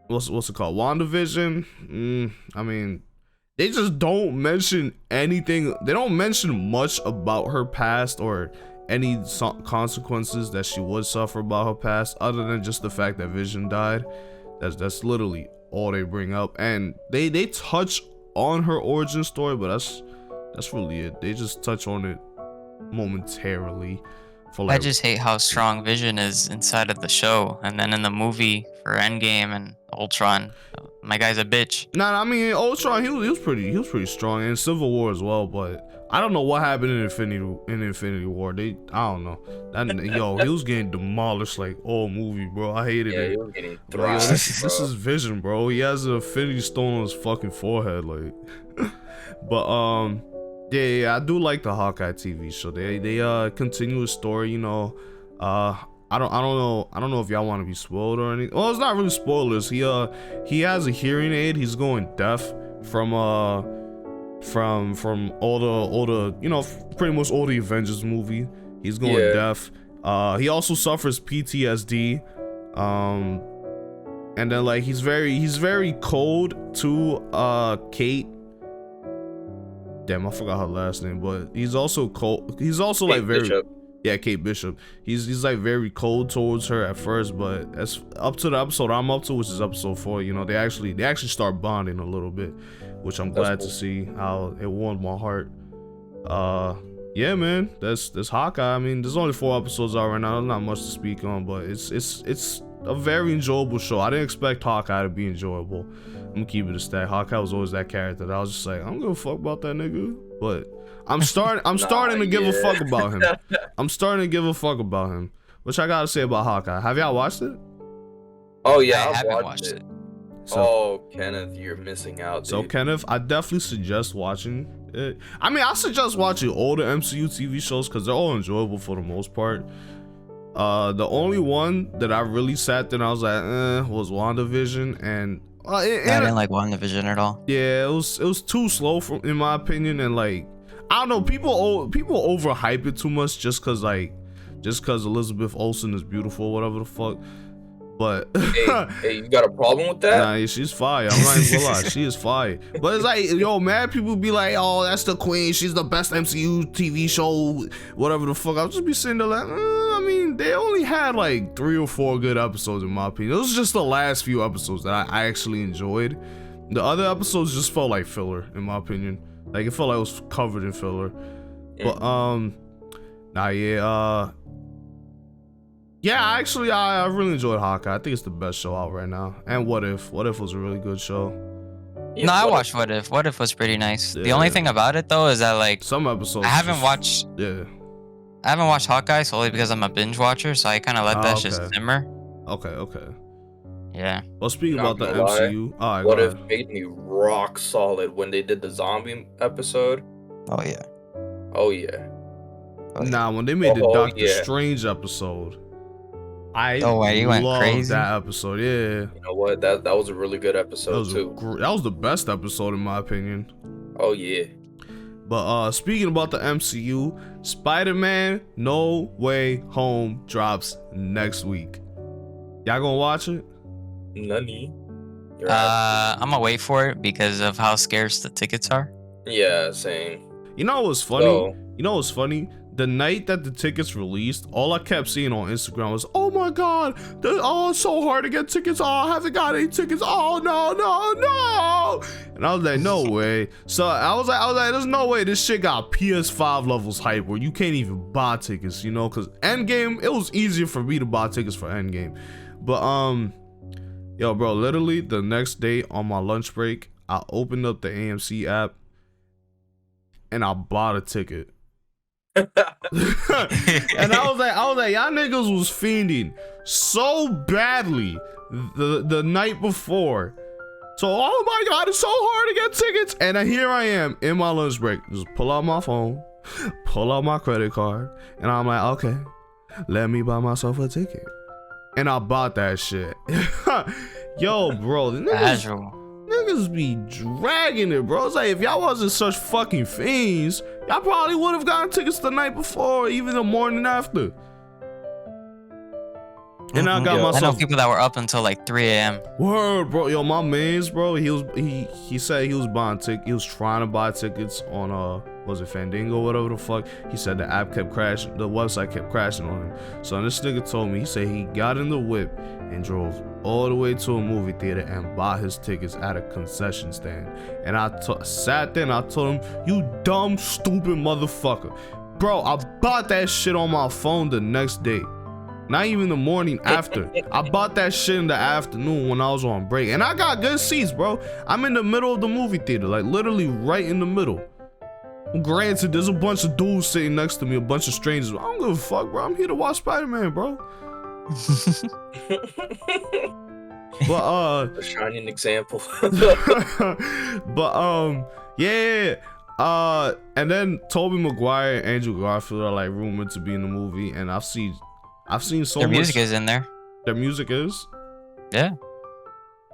what's it called? WandaVision? I mean, they just don't mention anything. They don't mention much about her past or any consequences that she would suffer about her past, other than just the fact that Vision died. That's literally all they bring up, and they touch on her origin story, but that's really it. They just touch on it momentarily. I just hate how strong Vision is inside of the show, and then in the movie for Endgame and Ultron, my guy's a bitch. Nah, I mean Ultron, he was pretty strong, and Civil War as well. But I don't know what happened in Infinity War. I don't know. He was getting demolished like all movie, bro. I hated it. He was getting thrashed, this is Vision, bro. He has an Infinity Stone on his fucking forehead, like. But yeah, I do like the Hawkeye TV show. They continue a story, you know. I don't know if y'all want to be spoiled or anything. Well, it's not really spoilers. He has a hearing aid. He's going deaf from all the you know, pretty much all the Avengers movie. He's going deaf. He also suffers PTSD. And then like he's very cold to Kate. Damn, I forgot her last name, but he's also cold. He's also Kate like very Bishop. Yeah, Kate Bishop. He's like very cold towards her at first, but as up to the episode I'm up to, which is episode 4, you know, they actually start bonding a little bit, which I'm glad to see. How it warmed my heart. Yeah, man, that's Hawkeye. I mean, there's only 4 episodes out right now. There's not much to speak on, but it's a very enjoyable show. I didn't expect Hawkeye to be enjoyable. I'm gonna keep it a stack. Hawkeye was always that character that I was just like, I don't give a fuck about that nigga. But I'm starting to give a fuck about him. I'm starting to give a fuck about him. Which I gotta say about Hawkeye. Have y'all watched it? Oh yeah, I haven't watched it. So, Kenneth, you're missing out, dude. So Kenneth, I definitely suggest watching it. I mean, I suggest watching all the MCU TV shows because they're all enjoyable for the most part. The only one that I really sat there and I was like, was WandaVision, and I didn't like WandaVision at all. yeah, it was too slow in my opinion, and like I don't know, people overhype it too much just cause Elizabeth Olsen is beautiful, whatever the fuck. But hey, you got a problem with that? Nah, she's fire. I'm not even gonna lie, she is fire. But it's like, yo, mad people be like, oh, that's the queen, she's the best MCU TV show, whatever the fuck. I'll just be sitting there like, I mean, they only had like 3 or 4 good episodes in my opinion. It was just the last few episodes that I actually enjoyed. The other episodes just felt like filler in my opinion. Like it felt like it was covered in filler. But yeah, actually, I really enjoyed Hawkeye. I think it's the best show out right now. And What If was a really good show. Yeah, no, I watched What If. What If was pretty nice. Yeah. The only thing about it though is that like some episodes I haven't watched Hawkeye solely because I'm a binge watcher, so I kind of let that just simmer. Okay. Yeah. Well, speaking about the MCU, What If made me rock solid when they did the zombie episode. Oh yeah. Nah, when they made the Doctor Strange episode. You went crazy that episode. Yeah. You know what? That was a really good episode too. That was the best episode in my opinion. Oh yeah. But speaking about the MCU, Spider-Man No Way Home drops next week. Y'all gonna watch it? Nani. I'm gonna wait for it because of how scarce the tickets are. Yeah, same. You know what's funny? The night that the tickets released, all I kept seeing on Instagram was, oh my god, it's so hard to get tickets. Oh, I haven't got any tickets. Oh no. And I was like, no way. So I was like, there's no way this shit got PS5 levels hype where you can't even buy tickets, you know, because Endgame, it was easier for me to buy tickets for Endgame. But yo, bro, literally the next day on my lunch break, I opened up the AMC app and I bought a ticket. And I was like, y'all niggas was fiending so badly the night before. So, oh my god, it's so hard to get tickets. And then here I am in my lunch break. Just pull out my phone, pull out my credit card, and I'm like, okay, let me buy myself a ticket. And I bought that shit. Yo, bro, the niggas be dragging it, bro. It's like, if y'all wasn't such fucking fiends, y'all probably would have gotten tickets the night before, even the morning after. And I got myself. I know people that were up until like 3 a.m. Word, bro. Yo, my man's, bro. He said he was buying tickets. He was trying to buy tickets on was it Fandango, whatever the fuck. He said the app kept crashing, the website kept crashing on him. So this nigga told me, he said he got in the whip and drove all the way to a movie theater and bought his tickets at a concession stand. And I sat there and I told him, you dumb, stupid motherfucker. Bro, I bought that shit on my phone the next day. Not even the morning after. I bought that shit in the afternoon when I was on break. And I got good seats, bro. I'm in the middle of the movie theater, like literally right in the middle. Granted, there's a bunch of dudes sitting next to me, a bunch of strangers. I don't give a fuck, bro. I'm here to watch Spider-Man, bro. But a shining example. But yeah. And then Tobey Maguire and Andrew Garfield are like rumored to be in the movie, and I've seen so much. Their music is in there. Their music is? Yeah.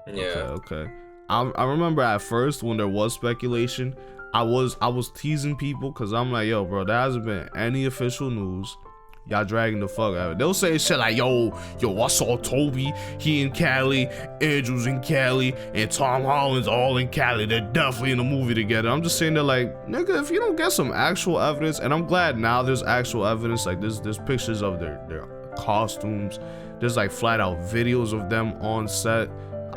Okay. I remember at first when there was speculation, I was teasing people because I'm like, yo, bro, there hasn't been any official news. Y'all dragging the fuck out of it. They'll say shit like, yo, I saw Toby, he in Cali, Andrew's in Cali, and Tom Holland's all in Cali. They're definitely in a movie together. I'm just saying they're like, nigga, if you don't get some actual evidence, and I'm glad now there's actual evidence, like there's pictures of their costumes. There's like flat out videos of them on set.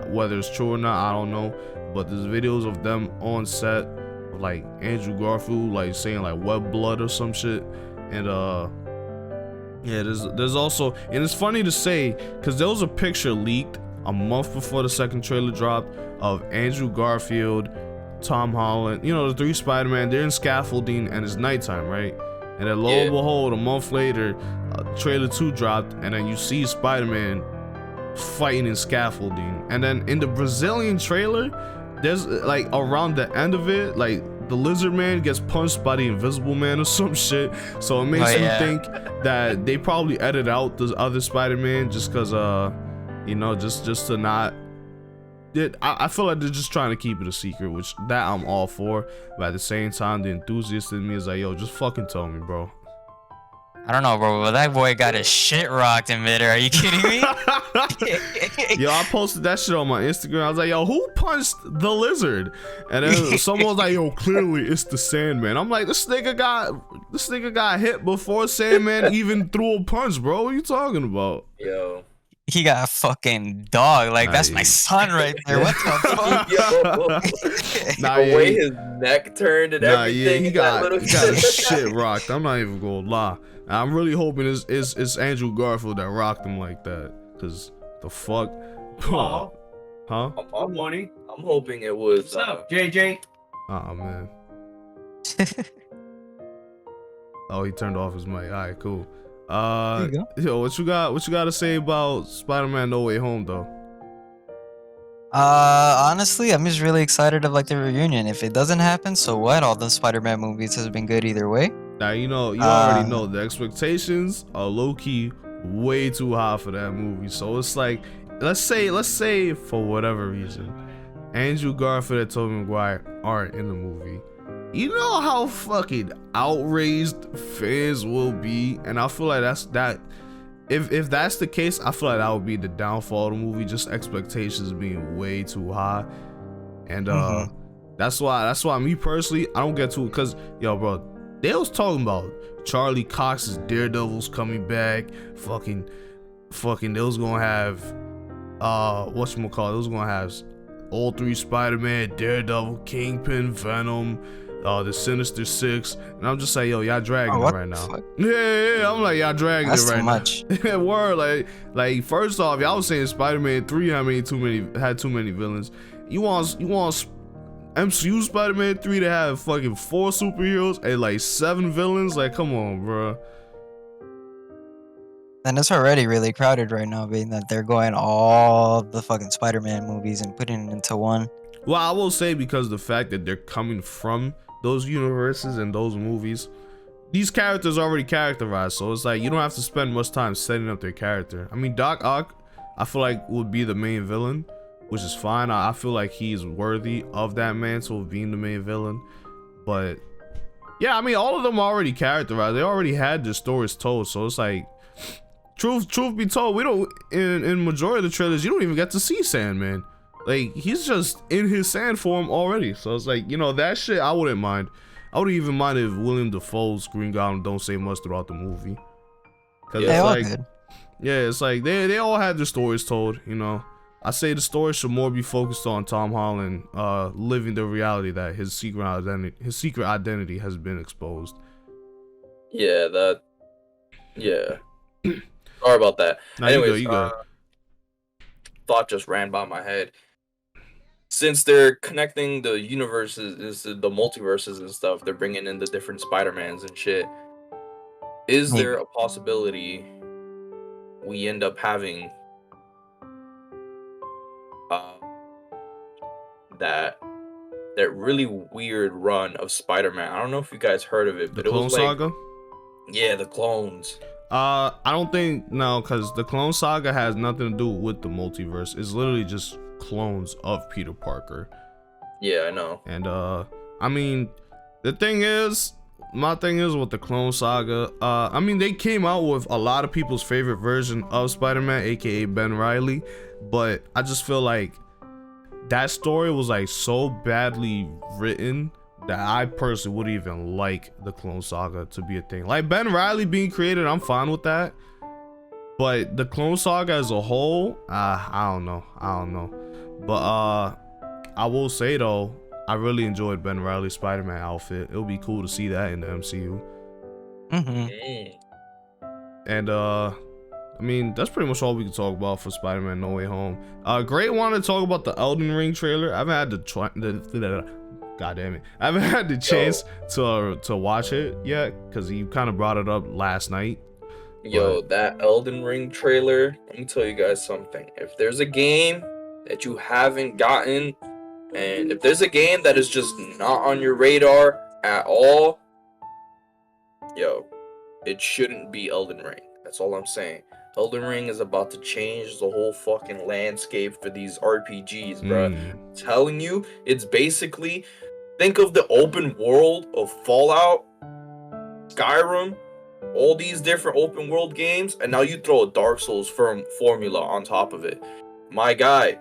Whether it's true or not, I don't know. But there's videos of them on set, like Andrew Garfield, like saying like wet blood or some shit. And yeah, there's also, and it's funny to say because there was a picture leaked a month before the second trailer dropped of Andrew Garfield, Tom Holland, you know, the 3 Spider-Man. They're in scaffolding and it's nighttime, right? And then lo and behold, a month later, trailer 2 dropped, and then you see Spider-Man fighting in scaffolding. And then in the Brazilian trailer, there's like around the end of it, like the lizard man gets punched by the invisible man or some shit. So it makes me think that they probably edit out the other Spider-Man just because you know, just to not. I feel like they're just trying to keep it a secret, which that I'm all for. But at the same time, the enthusiast in me is like, yo, just fucking tell me, bro. I don't know, bro, but that boy got his shit rocked in midair. Are you kidding me? Yo, I posted that shit on my Instagram. I was like, yo, who punched the lizard? And then someone was like, yo, clearly it's the Sandman. I'm like, this nigga got hit before Sandman even threw a punch, bro. What are you talking about? Yo. He got a fucking dog. Like, that's my son right there. What the fuck? The way his neck turned and everything. Yeah, he got his shit rocked. I'm not even gonna lie. I'm really hoping it's Andrew Garfield that rocked him like that. Cause the fuck, huh? I'm hoping it was. What's up, JJ? Oh man. Oh, he turned off his mic. All right, cool. Yo, what you got to say about Spider-Man No Way Home though? Honestly, I'm just really excited of like the reunion. If it doesn't happen, so what? All the Spider-Man movies has been good either way. Now you already know the expectations are low-key way too high for that movie. So it's like, let's say for whatever reason, Andrew Garfield and Tobey Maguire aren't in the movie. You know how fucking outraged fans will be, and I feel like that. If that's the case, I feel like that would be the downfall of the movie. Just expectations being way too high, and that's why me personally, I don't get to it. Cause yo, bro, they was talking about Charlie Cox's Daredevil's coming back. Fucking, they was gonna have whatchamacallit, they was gonna have all three Spider-Man, Daredevil, Kingpin, Venom, the Sinister Six, and I'm just like, yo, y'all dragging it right now. Yeah, I'm like, y'all dragging it right now. That's too much. Word, like first off, y'all was saying Spider-Man 3 had too many villains. You want MCU Spider-Man 3 to have fucking 4 superheroes and like 7 villains? Like, come on, bro. And it's already really crowded right now, being that they're going all the fucking Spider-Man movies and putting it into one. Well, I will say, because the fact that they're coming from those universes and those movies, these characters are already characterized, so it's like you don't have to spend much time setting up their character. I mean, Doc Ock, I feel like would be the main villain, which is fine. I feel like he's worthy of that mantle of being the main villain. But yeah, I mean, all of them are already characterized. They already had their stories told, so it's like, truth be told, we don't in majority of the trailers, you don't even get to see Sandman. Like, he's just in his sand form already. So it's like, that shit I wouldn't mind. I wouldn't even mind if William Dafoe's Green Goblin don't say much throughout the movie. Cause it's like, it's like they all had their stories told, I say the story should more be focused on Tom Holland living the reality that his secret identity has been exposed. Yeah, sorry about that. Nah, anyways, you go. Thought just ran by my head. Since they're connecting the universes, the multiverses and stuff, they're bringing in the different Spider-Mans and shit. Is there a possibility we end up having that really weird run of Spider-Man? I don't know if you guys heard of it, but it was like, Saga? Yeah, the clones. I don't think, no, because the Clone Saga has nothing to do with the multiverse. It's literally just clones of Peter Parker. Yeah, I know. And I mean, my thing is with the Clone Saga, I mean, they came out with a lot of people's favorite version of Spider-Man, aka Ben Reilly, but I just feel like that story was like so badly written that I personally wouldn't even like the Clone Saga to be a thing. Like, Ben Reilly being created, I'm fine with that, but the Clone Saga as a whole, I don't know. But I will say though, I really enjoyed Ben Reilly's Spider-Man outfit. It would be cool to see that in the MCU. And I mean, that's pretty much all we can talk about for Spider-Man No Way Home. Great wanted to talk about the Elden Ring trailer. I haven't had I haven't had the chance to watch it yet, because he kind of brought it up last night. That Elden Ring trailer, let me tell you guys something. If there's a game that you haven't gotten And if there's a game that is just not on your radar at all, yo, it shouldn't be Elden Ring. That's all I'm saying. Elden Ring is about to change the whole fucking landscape for these RPGs, bro. I'm telling you, it's basically, think of the open world of Fallout, Skyrim, all these different open world games, and now you throw a Dark Souls formula on top of it. My guy,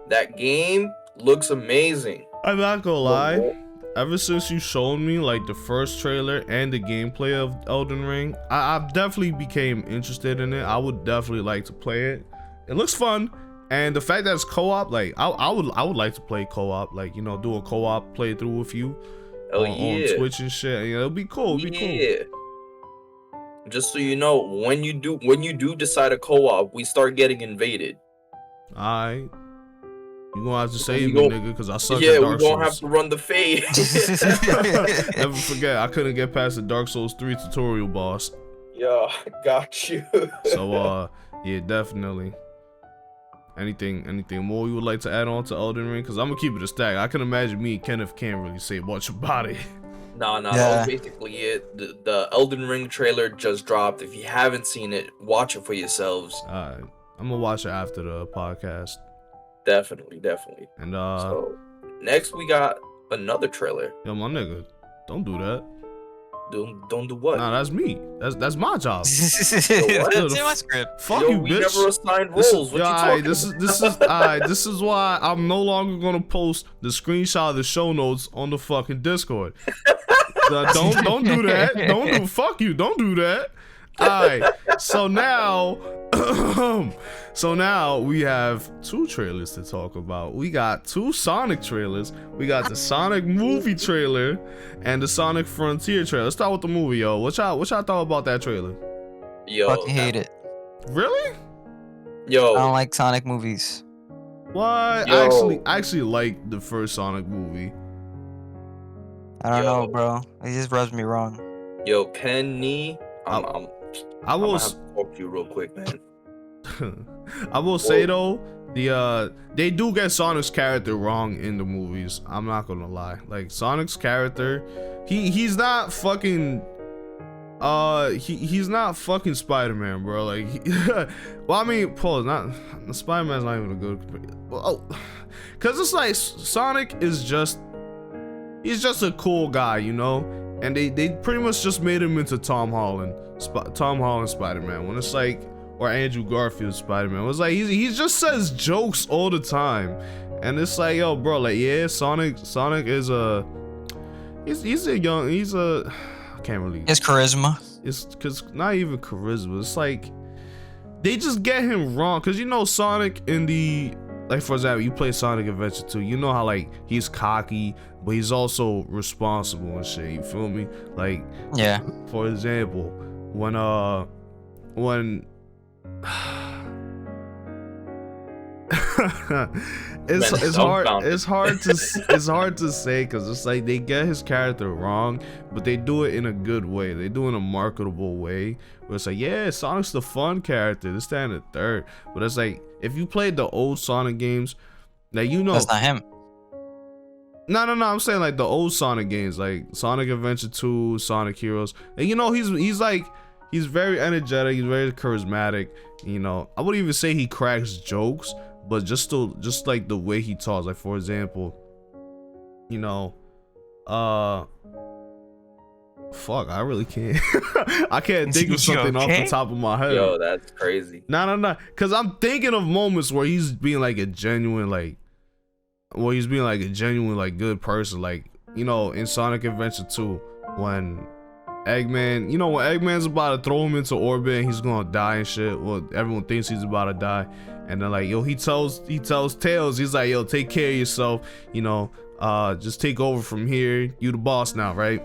that game looks amazing. I'm not gonna lie. Ever since you showed me like the first trailer and the gameplay of Elden Ring, I definitely became interested in it. I would definitely like to play it. It looks fun, and the fact that it's co-op, like I would like to play co-op, like, you know, do a co-op playthrough with you on Twitch and shit. You know, it'd be cool. It'd be cool. Just so you know, when you do decide a co-op, we start getting invaded. Alright. You gonna have to save me, nigga, because I suck at Dark Souls. Yeah, we gonna have to run the fade. Never forget, I couldn't get past the Dark Souls 3 tutorial boss. Yeah, got you. So, yeah, definitely. Anything more you would like to add on to Elden Ring? Because I'm gonna keep it a stack. I can imagine me and Kenneth can't really say much about it. Nah, that was basically it. The Elden Ring trailer just dropped. If you haven't seen it, watch it for yourselves. Alright, I'm gonna watch it after the podcast. Definitely. And so next we got another trailer. Yo, my nigga, don't do that. Don't do what? Nah, that's me. That's my job. It's in my script. Fuck you, we bitch. Never assigned roles. What you talking about? This is why I'm no longer gonna post the screenshot of the show notes on the fucking Discord. Don't do that. Fuck you. Don't do that. Alright, so now we have two trailers to talk about. We got two Sonic trailers. We got the Sonic movie trailer and the Sonic Frontier trailer. Let's start with the movie, yo. What y'all thought about that trailer? Yo, fucking hate it. Really? Yo, I don't like Sonic movies. What? I actually like the first Sonic movie. I don't know, bro. It just rubs me wrong. Yo, Kenny, I will have to talk to you real quick, man. I will say though, they do get Sonic's character wrong in the movies. I'm not gonna lie. Like, Sonic's character, he's not fucking he's not fucking Spider-Man, bro. Like, well, I mean, pause. Spider-Man's not even a good. Well, cause it's like Sonic is he's just a cool guy, you know. And they pretty much just made him into Tom Holland Spider-Man. When it's like, or Andrew Garfield Spider-Man. It was like he just says jokes all the time, and it's like, yo, bro, like, yeah, Sonic is he's I can't really. His charisma. It's cause not even charisma. It's like they just get him wrong. Cause you know Sonic in the, like, for example, you play Sonic Adventure 2, you know how like he's cocky, but he's also responsible and shit. You feel me? Like, yeah. For example, when it's hard to say, because it's like they get his character wrong, but they do it in a good way. They do it in a marketable way where it's like, yeah, Sonic's the fun character, this, that, and the third. But it's like, if you played the old Sonic games, now you know that's not him. No, I'm saying like the old Sonic games, like Sonic Adventure 2, Sonic Heroes. And you know, he's very energetic, he's very charismatic. You know, I wouldn't even say he cracks jokes, but just like the way he talks. Like, for example, you know, fuck, I really can't. I can't think of something off the top of my head. Yo, that's crazy. No, because I'm thinking of moments where he's being like a genuine good person. Like, you know, in Sonic Adventure 2, when Eggman's about to throw him into orbit and he's gonna die and shit. Well, everyone thinks he's about to die, and then like, yo, he tells Tails, he's like, yo, take care of yourself, you know, just take over from here, you the boss now, right?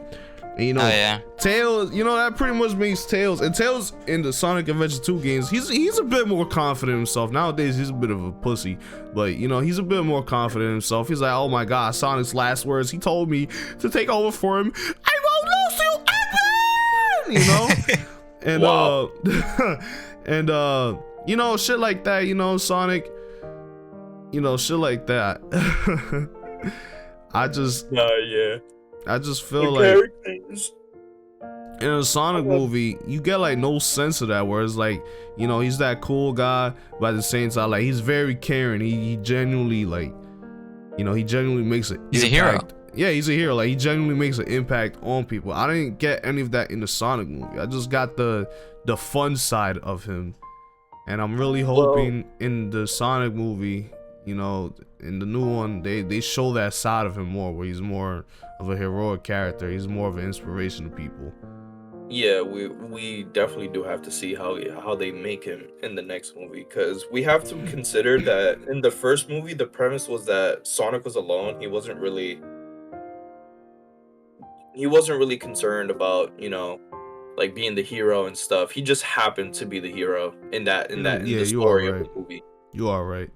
And, you know, Tails, you know, that pretty much makes Tails, and Tails in the Sonic Adventure 2 games, he's a bit more confident in himself. Nowadays, he's a bit of a pussy, but, you know, he's a bit more confident in himself. He's like, oh my god, Sonic's last words, he told me to take over for him. I won't lose you ever! You know? And, wow. And, you know, shit like that, you know, Sonic, you know, shit like that. I just yeah. I just The feel like characters. in a Sonic movie, you get like no sense of that. Where it's like, you know, he's that cool guy, but at the same time, like he's very caring. He genuinely like, you know, he genuinely makes an He's impact. a hero. Yeah, he's a hero. Like he genuinely makes an impact on people. I didn't get any of that in the Sonic movie. I just got the fun side of him, and I'm really hoping in the Sonic movie, you know, in the new one, they show that side of him more, where he's more of a heroic character. He's more of an inspiration to people. Yeah, we definitely do have to see how they make him in the next movie, because we have to consider that in the first movie the premise was that Sonic was alone. He wasn't really concerned about, you know, like being the hero and stuff. He just happened to be the hero in the story of the movie. You are right.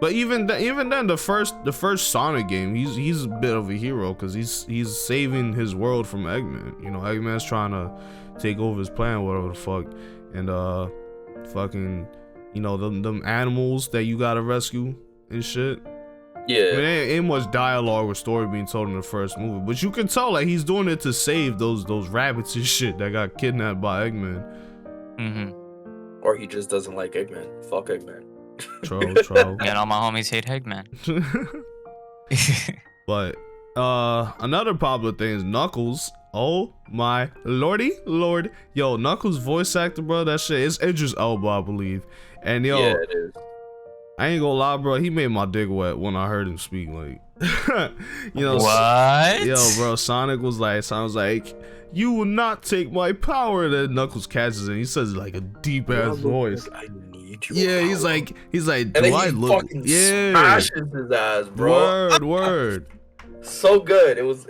But even then, the first Sonic game, he's a bit of a hero because he's saving his world from Eggman. You know, Eggman's trying to take over his plan, whatever the fuck, and fucking, you know, them animals that you gotta rescue and shit. Yeah. I mean, ain't much dialogue or story being told in the first movie, but you can tell like he's doing it to save those rabbits and shit that got kidnapped by Eggman. Mm-hmm. Or he just doesn't like Eggman. Fuck Eggman. Troll. And all my homies hate Eggman. But another popular thing is Knuckles. Oh my lordy lord. Yo, Knuckles voice actor, bro, that shit is Idris Elba, I believe. And yo, yeah, it is. I ain't gonna lie, bro, he made my dick wet when I heard him speak. Like, you know, what? Yo, bro, Sonic was like, you will not take my power. Then Knuckles catches it and he says like a deep ass voice. I need you. Yeah, he's like, and do then I he look? fucking Yeah, smashes his ass, bro. word. So good. It was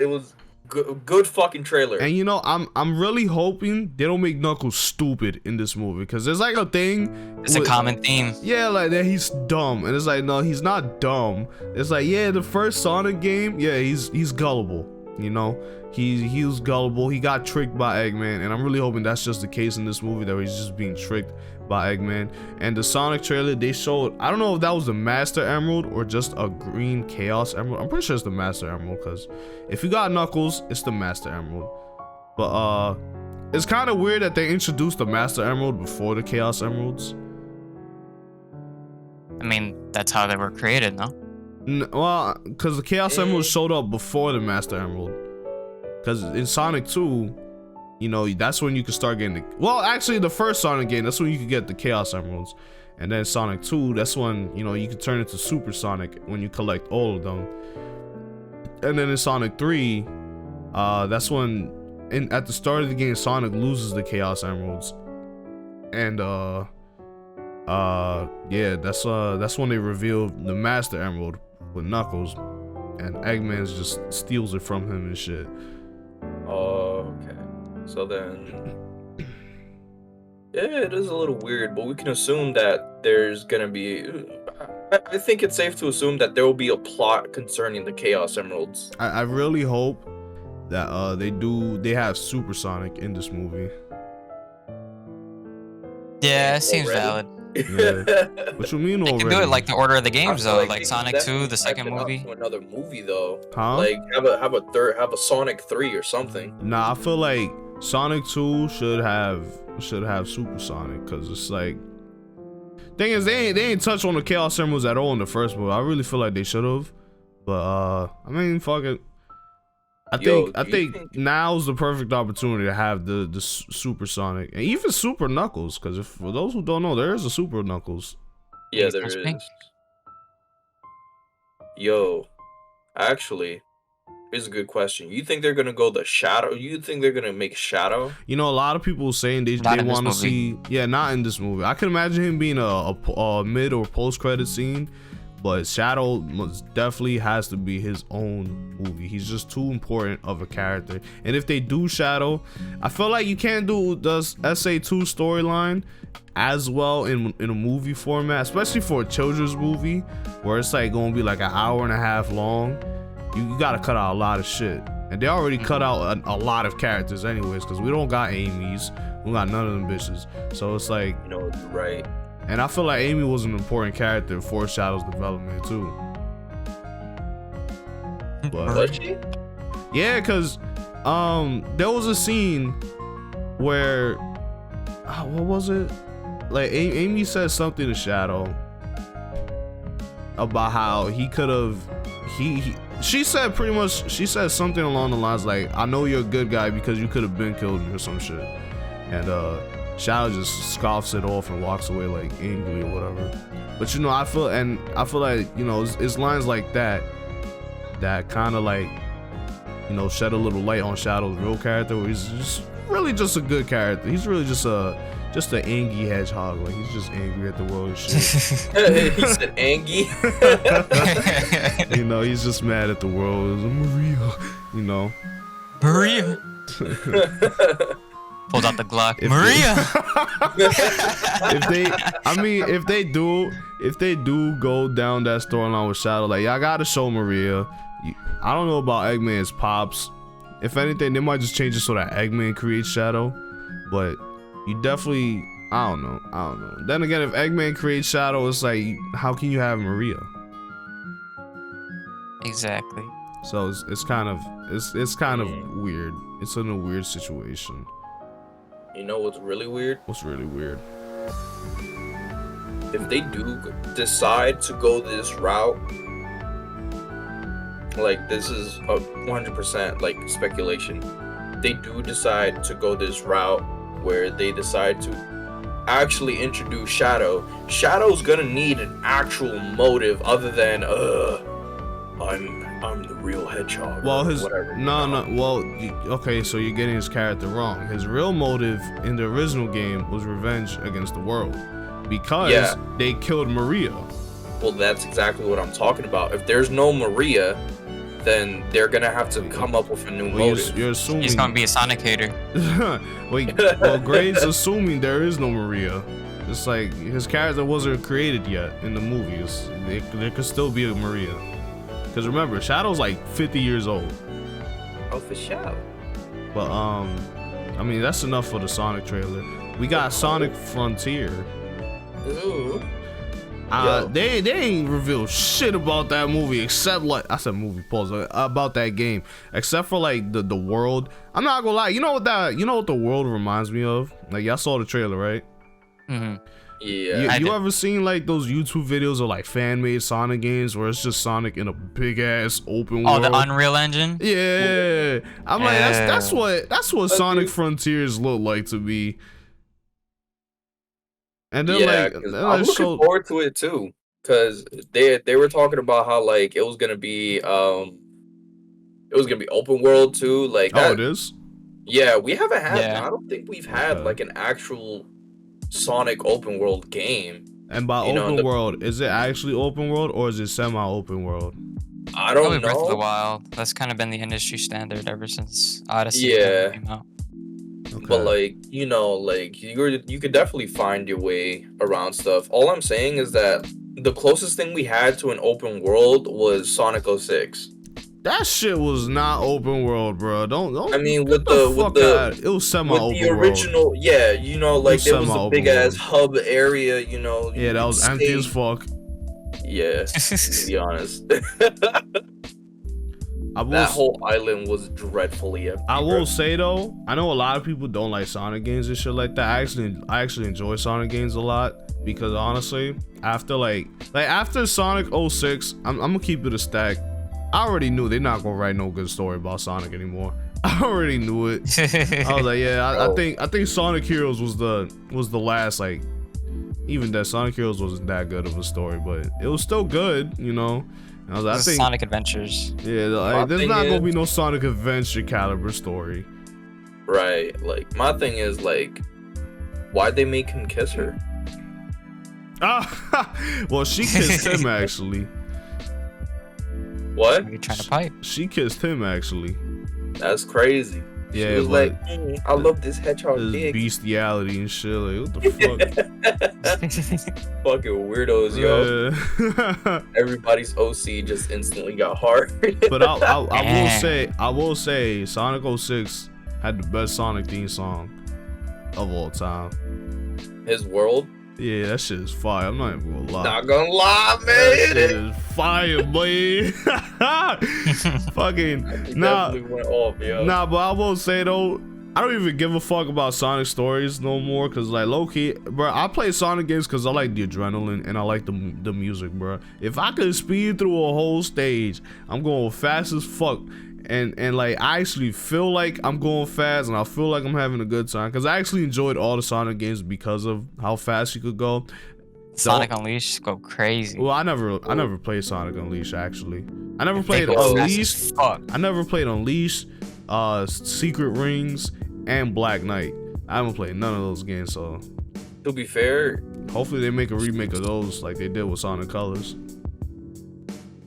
good fucking trailer. And you know, I'm really hoping they don't make Knuckles stupid in this movie, because there's like a thing. It's a common theme. Yeah, like that he's dumb, and it's like, no, he's not dumb. It's like, yeah, the first Sonic game, yeah, he's gullible. You know, he was gullible. He got tricked by Eggman, and I'm really hoping that's just the case in this movie, that he's just being tricked by Eggman. And the Sonic trailer, they showed, I don't know if that was the Master Emerald or just a green Chaos Emerald. I'm pretty sure it's the Master Emerald, because if you got Knuckles, it's the Master Emerald. But it's kind of weird that they introduced the Master Emerald before the Chaos Emeralds. I mean, that's how they were created, no? Well, because the Chaos Emerald showed up before the Master Emerald. Because in Sonic 2, you know, that's when you can start getting the... Well, actually, the first Sonic game, that's when you could get the Chaos Emeralds. And then Sonic 2, that's when, you know, you can turn into Super Sonic when you collect all of them. And then in Sonic 3, that's when... at the start of the game, Sonic loses the Chaos Emeralds. And, yeah, that's when they revealed the Master Emerald with Knuckles, and Eggman just steals it from him and shit. Oh, okay. So then, yeah, it is a little weird, but we can assume that there's gonna be. I think it's safe to assume that there will be a plot concerning the Chaos Emeralds. I really hope that they have Super Sonic in this movie. Yeah, it seems Already? valid. Yeah. What you mean They already? can do it like the order of the games, I feel though, like like they Sonic can 2, the definitely second hype it up movie. to another movie though. Huh? Like have a Sonic 3 or something. Nah, I feel like Sonic 2 should have Super Sonic, because it's like, thing is, they ain't touched on the Chaos Emeralds at all in the first movie. I really feel like they should have, but I mean, fuck it. I think now's the perfect opportunity to have the Super Sonic and even Super Knuckles, because if for those who don't know, there is a Super Knuckles. Yeah, He's there not is. pink. Yo, actually, here's a good question. You think they're gonna go the Shadow? You think they're gonna make Shadow? You know, a lot of people saying they Not in this want to see. Yeah, not in this movie. I can imagine him being a mid or post credit scene, but Shadow definitely has to be his own movie. He's just too important of a character. And if they do Shadow, I feel like you can't do the SA2 storyline as well in a movie format, especially for a children's movie where it's like gonna be like an hour and a half long. You gotta cut out a lot of shit, and they already cut out a lot of characters anyways, because we don't got Amy's, we got none of them bitches. So it's like, You know, you're right. and I feel like Amy was an important character for Shadow's development too. But Was she? yeah, cause there was a scene where what was it? Like Amy said something to Shadow about how he could have she said pretty much, she said something along the lines like, I know you're a good guy because you could have been killed me or some shit. And Shadow just scoffs it off and walks away like angry or whatever. But you know, I feel like, you know, it's lines like that kind of like, you know, shed a little light on Shadow's real character, where he's just really just a good character. He's really just an angry hedgehog. Like, he's just angry at the world and shit. He said angry. You know, he's just mad at the world. Maria, you know. Maria. Pulled out the Glock. Maria. If they do go down that storyline with Shadow, like, y'all gotta show Maria. I don't know about Eggman's pops. If anything, they might just change it so that Eggman creates Shadow. But you definitely, I don't know. Then again, if Eggman creates Shadow, it's like, how can you have Maria? Exactly. So it's kind of weird. It's in a weird situation. You know what's really weird? What's really weird? If they do decide to go this route, like, this is a 100% like speculation. They do decide to go this route where they decide to actually introduce Shadow. Shadow's gonna need an actual motive other than I'm the real hedgehog. Well, okay, so you're getting his character wrong. His real motive in the original game was revenge against the world, because they killed Maria. Well, that's exactly what I'm talking about. If there's no Maria, then they're gonna have to come up with a new motive. You're assuming he's gonna be a Sonic hater. well, Grade's assuming there is no Maria. It's like his character wasn't created yet in the movies. There could still be a Maria. Because remember, Shadow's like 50 years old. Oh, for sure. But I mean, that's enough for the Sonic trailer. We got Sonic Frontier. Ooh. They ain't revealed shit about that movie except, like, I said movie, pause, about that game, except for like the world. I'm not gonna lie, you know what the world reminds me of? Like, y'all saw the trailer, right? Mm-hmm. Yeah. You ever seen like those YouTube videos of like fan-made Sonic games where it's just Sonic in a big ass open world? Oh, the Unreal Engine? Yeah. I'm like, that's what Sonic Frontiers look like to me. And then I'm looking forward to it too, because they were talking about how like it was gonna be open world too, like that. Oh, it is? Yeah, we haven't had. I don't think we've had like an actual Sonic open world game. And by open world, is it actually open world or is it semi-open world? I don't know. Breath of the Wild. That's kind of been the industry standard ever since Odyssey came out. Okay. But like, you know, like you could definitely find your way around stuff. All I'm saying is that the closest thing we had to an open world was Sonic 06. That shit was not open world, bro. Don't. I mean, with the it was semi-open with the original world. Yeah, you know, like there was a big ass hub area, you know. Yeah, that was empty as fuck. Yeah, to be honest. That whole island was dreadfully empty. I will say though, I know a lot of people don't like Sonic games and shit like that. I actually enjoy Sonic games a lot, because honestly, after after Sonic 06, I'm gonna keep it a stack. I already knew they're not gonna write no good story about Sonic anymore. I already knew it. I was like, yeah, I think Sonic Heroes was the last, like, even that Sonic Heroes wasn't that good of a story, but it was still good, you know. And I was like, I think Sonic Adventures. Yeah, like, there's not gonna be no Sonic Adventure caliber story. Right. Like, my thing is, like, why'd they make him kiss her? Well, she kissed him actually. What? Are you trying to pipe? She kissed him actually. That's crazy. Yeah, she was like, I love this hedgehog dick. Bestiality and shit. Like, what the fuck? Fucking weirdos, yo. Everybody's OC just instantly got hard. But I will say, Sonic 06 had the best Sonic theme song of all time. His World? Yeah, that shit is fire. I'm not even gonna lie. Not gonna lie, man. That shit is fire, boy. Fucking He nah, definitely went off, yo. nah. But I will say though, I don't even give a fuck about Sonic stories no more. Cause like low key, bro, I play Sonic games cause I like the adrenaline and I like the music, bro. If I could speed through a whole stage, I'm going fast as fuck. And like I actually feel like I'm going fast and I feel like I'm having a good time because I actually enjoyed all the Sonic games because of how fast you could go. Sonic Unleashed go crazy. Well, I never played Sonic Unleashed actually. I never They played go fast as Unleashed. fuck. I never played Unleashed, Secret Rings, and Black Knight. I haven't played none of those games, so To be fair, hopefully they make a remake of those like they did with Sonic Colors.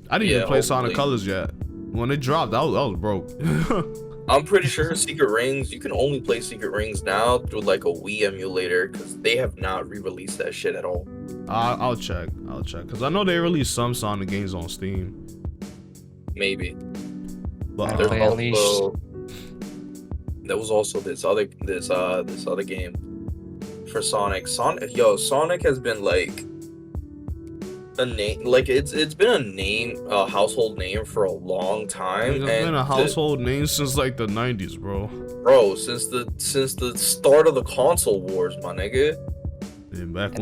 I didn't Yeah, even play Sonic hopefully. Colors yet. When it dropped, I was broke. I'm pretty sure Secret Rings, you can only play Secret Rings now through like a Wii emulator because they have not re-released that shit at all. I'll check because I know they released some Sonic games on Steam. Maybe. But There's Play also, there was also this other game for Sonic. Sonic has been like a name, like it's been a name, a household name for a long time. it's been a household name since like the 90s, bro. Bro, since the start of the console wars, my nigga. Yeah, back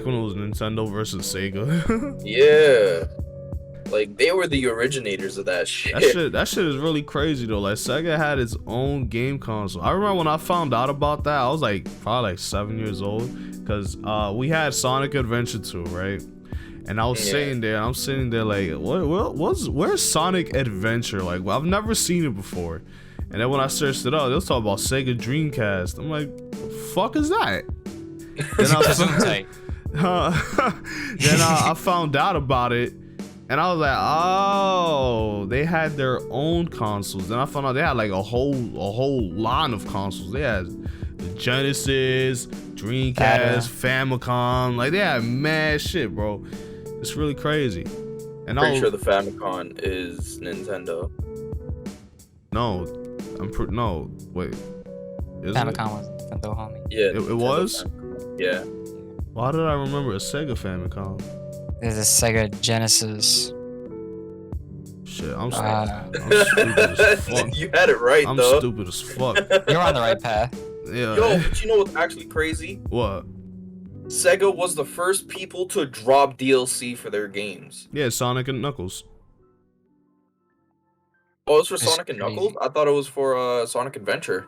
when it was Nintendo versus Sega. Yeah. Like they were the originators of that shit. That shit is really crazy though. Like Sega had its own game console. I remember when I found out about that, I was like probably like 7 years old because we had Sonic Adventure 2, right? And I was sitting there like, where's Sonic Adventure? Like, well, I've never seen it before. And then when I searched it up, they was talking about Sega Dreamcast. I'm like, the fuck is that? Then I found out about it, and I was like, oh, they had their own consoles. Then I found out they had like a whole line of consoles. They had the Genesis, Dreamcast, Famicom. Like they had mad shit, bro. It's really crazy. And Pretty sure the Famicom is Nintendo. No, no. Wait. Famicom was Nintendo, homie. Yeah, It was? Famicom. Yeah. Why did I remember a Sega Famicom? There's a Sega Genesis. Shit, I'm stupid as fuck. You had it right, I'm though. stupid as fuck. You're on the right path. Yeah. Yo, but you know what's actually crazy? What? Sega was the first people to drop DLC for their games. Yeah, Sonic and Knuckles. Oh, it's for That's Sonic and crazy. Knuckles? I thought it was for Sonic Adventure.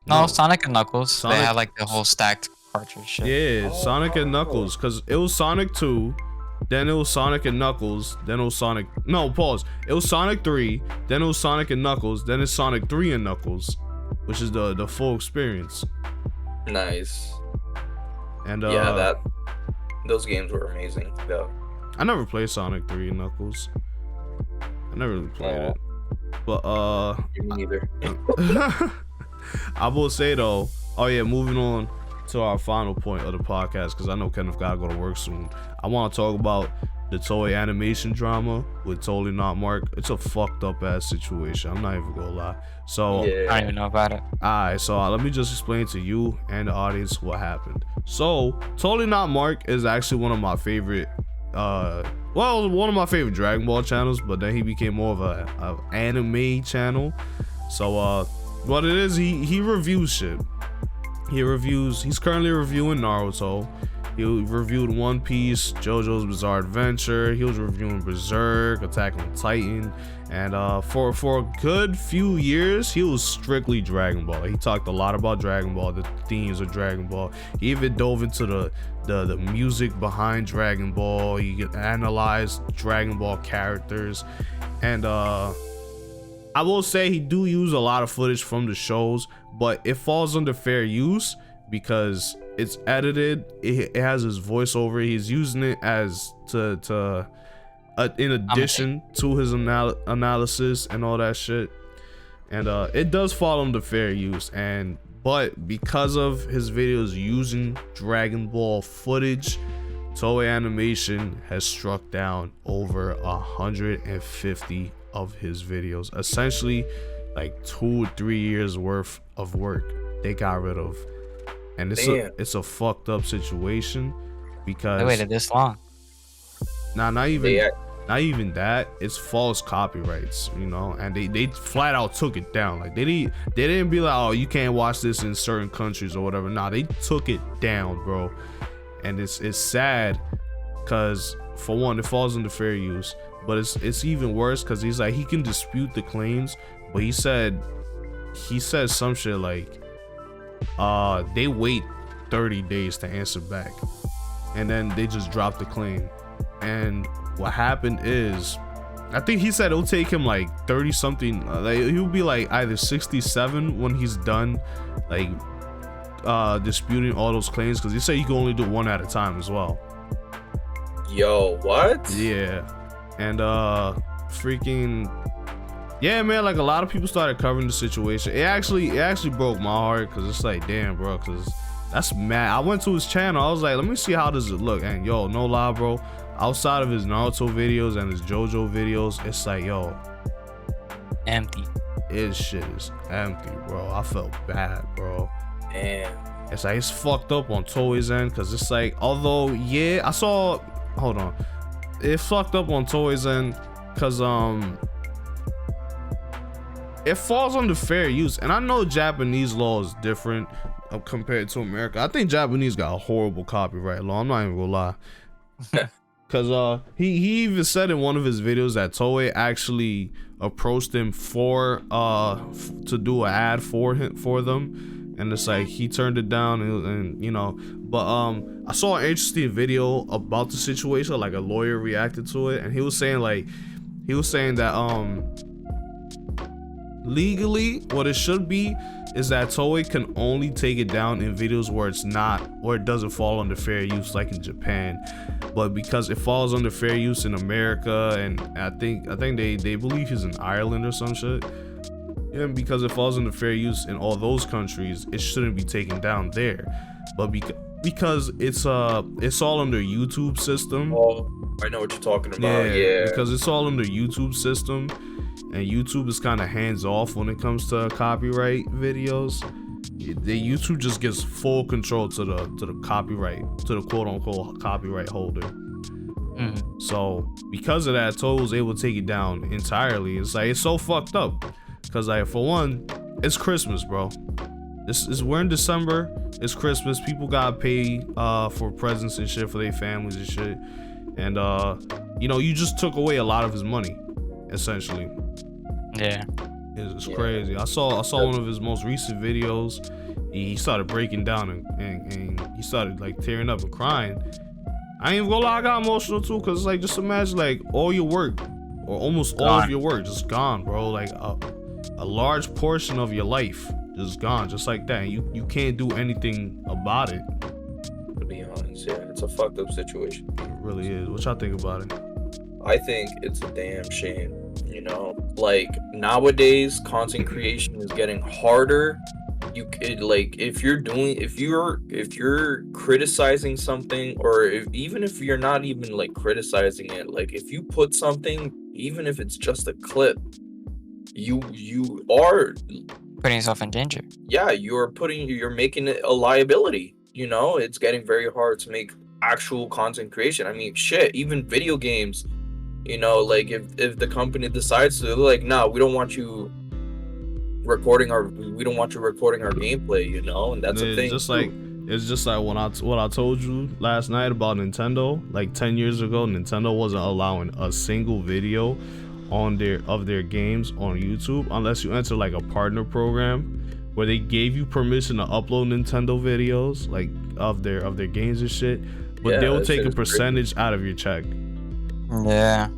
No, Sonic and Knuckles. Sonic- They had like the whole stacked cartridge shit. Yeah, Sonic and Knuckles, because it was Sonic 2, then it was Sonic and Knuckles, then it was Sonic... No, pause. It was Sonic 3, then it was Sonic and Knuckles, then it's Sonic 3 and Knuckles, which is the full experience. Nice. And Yeah, those games were amazing, though. I never played Sonic 3 and Knuckles. I never really played Aw. it. But Me neither. I will say though, oh yeah, moving on to our final point of the podcast, because I know Kenneth gotta go to work soon. I want to talk about the Toei animation drama with Totally Not Mark. It's a fucked up ass situation. I'm not even gonna lie. So I don't even know about it. alright, so let me just explain to you and the audience what happened. So Totally Not Mark is actually one of my favorite one of my favorite Dragon Ball channels, but then he became more of a anime channel. So what it is, he reviews shit. He's currently reviewing Naruto. He reviewed One Piece, JoJo's Bizarre Adventure. He was reviewing Berserk, Attack on Titan, and for a good few years, he was strictly Dragon Ball. He talked a lot about Dragon Ball, the themes of Dragon Ball. He even dove into the music behind Dragon Ball. He could analyze Dragon Ball characters, and I will say he do use a lot of footage from the shows, but it falls under fair use because it's edited. It has his voiceover. He's using it as in addition to his analysis and all that shit. And it does fall under fair use. But because of his videos using Dragon Ball footage, Toei Animation has struck down over 150 of his videos. Essentially, like 2 or 3 years worth of work they got rid of. And it's a fucked up situation because They waited this long. not even not even that, it's false copyrights, you know, and they flat out took it down. Like they didn't be like, oh, you can't watch this in certain countries or whatever. Nah, they took it down, bro. And it's sad because for one, it falls under fair use, but it's even worse because he's like, he can dispute the claims, but he said some shit like they wait 30 days to answer back, and then they just drop the claim. And what happened is, I think he said it'll take him like 30 something, like he'll be like either 67 when he's done like disputing all those claims, because he said you can only do one at a time as well. Yo, what? Yeah. And freaking yeah, man, like a lot of people started covering the situation. It actually broke my heart, because it's like, damn, bro, because that's mad. I went to his channel, I was like, let me see how does it look, and yo, no lie, bro, outside of his Naruto videos and his JoJo videos, it's like, yo, Empty. his shit is empty, bro. I felt bad, bro. Damn. It's like, it's fucked up on Toei's end, because it's like, although, yeah, hold on, it fucked up on Toei's end because it falls under fair use, and I know Japanese law is different compared to America. I think Japanese got a horrible copyright law, I'm not even gonna lie. Because he even said in one of his videos that Toei actually approached him to do an ad for them, and it's like he turned it down, and you know, but I saw an interesting video about the situation, like a lawyer reacted to it, and he was saying that legally what it should be is that Toei can only take it down in videos where it doesn't fall under fair use, like in Japan. But because it falls under fair use in America, and I think they believe he's in Ireland or some shit, and because it falls under fair use in all those countries, it shouldn't be taken down there. But because it's all under YouTube system. Oh, I know what you're talking about. Yeah. Because it's all under YouTube system, and YouTube is kind of hands off when it comes to copyright videos. The YouTube just gives full control to the copyright, to the quote unquote copyright holder. Mm-hmm. So because of that, Toei was able to take it down entirely. It's like, it's so fucked up, because like, for one, it's Christmas, bro. We're in December, it's Christmas, people gotta pay for presents and shit for their families and shit, and you know, you just took away a lot of his money, essentially. Yeah. It's crazy. I saw one of his most recent videos. He started breaking down and he started like tearing up and crying. I ain't even gonna lie, I got emotional too, because like, just imagine like all your work, or almost all of your work, just gone, bro. Like a large portion of your life just gone, just like that, and you can't do anything about it. To be honest, yeah, it's a fucked up situation. It really is. What y'all think about it? I think it's a damn shame. You know, like nowadays, content creation is getting harder. You could, like, if you're criticizing something, or even if you're not even like criticizing it, like if you put something, even if it's just a clip, you are Putting yourself in danger. Yeah, you're making it a liability. You know, it's getting very hard to make actual content creation. I mean, shit, even video games. You know, like if the company decides to, they're like, nah, we don't want you recording our gameplay, you know, and that's a thing. It's just like what I told you last night about Nintendo. Like 10 years ago, Nintendo wasn't allowing a single video of their games on YouTube unless you enter like a partner program where they gave you permission to upload Nintendo videos, like of their games and shit, but they'll take a percentage out of your check. Yeah.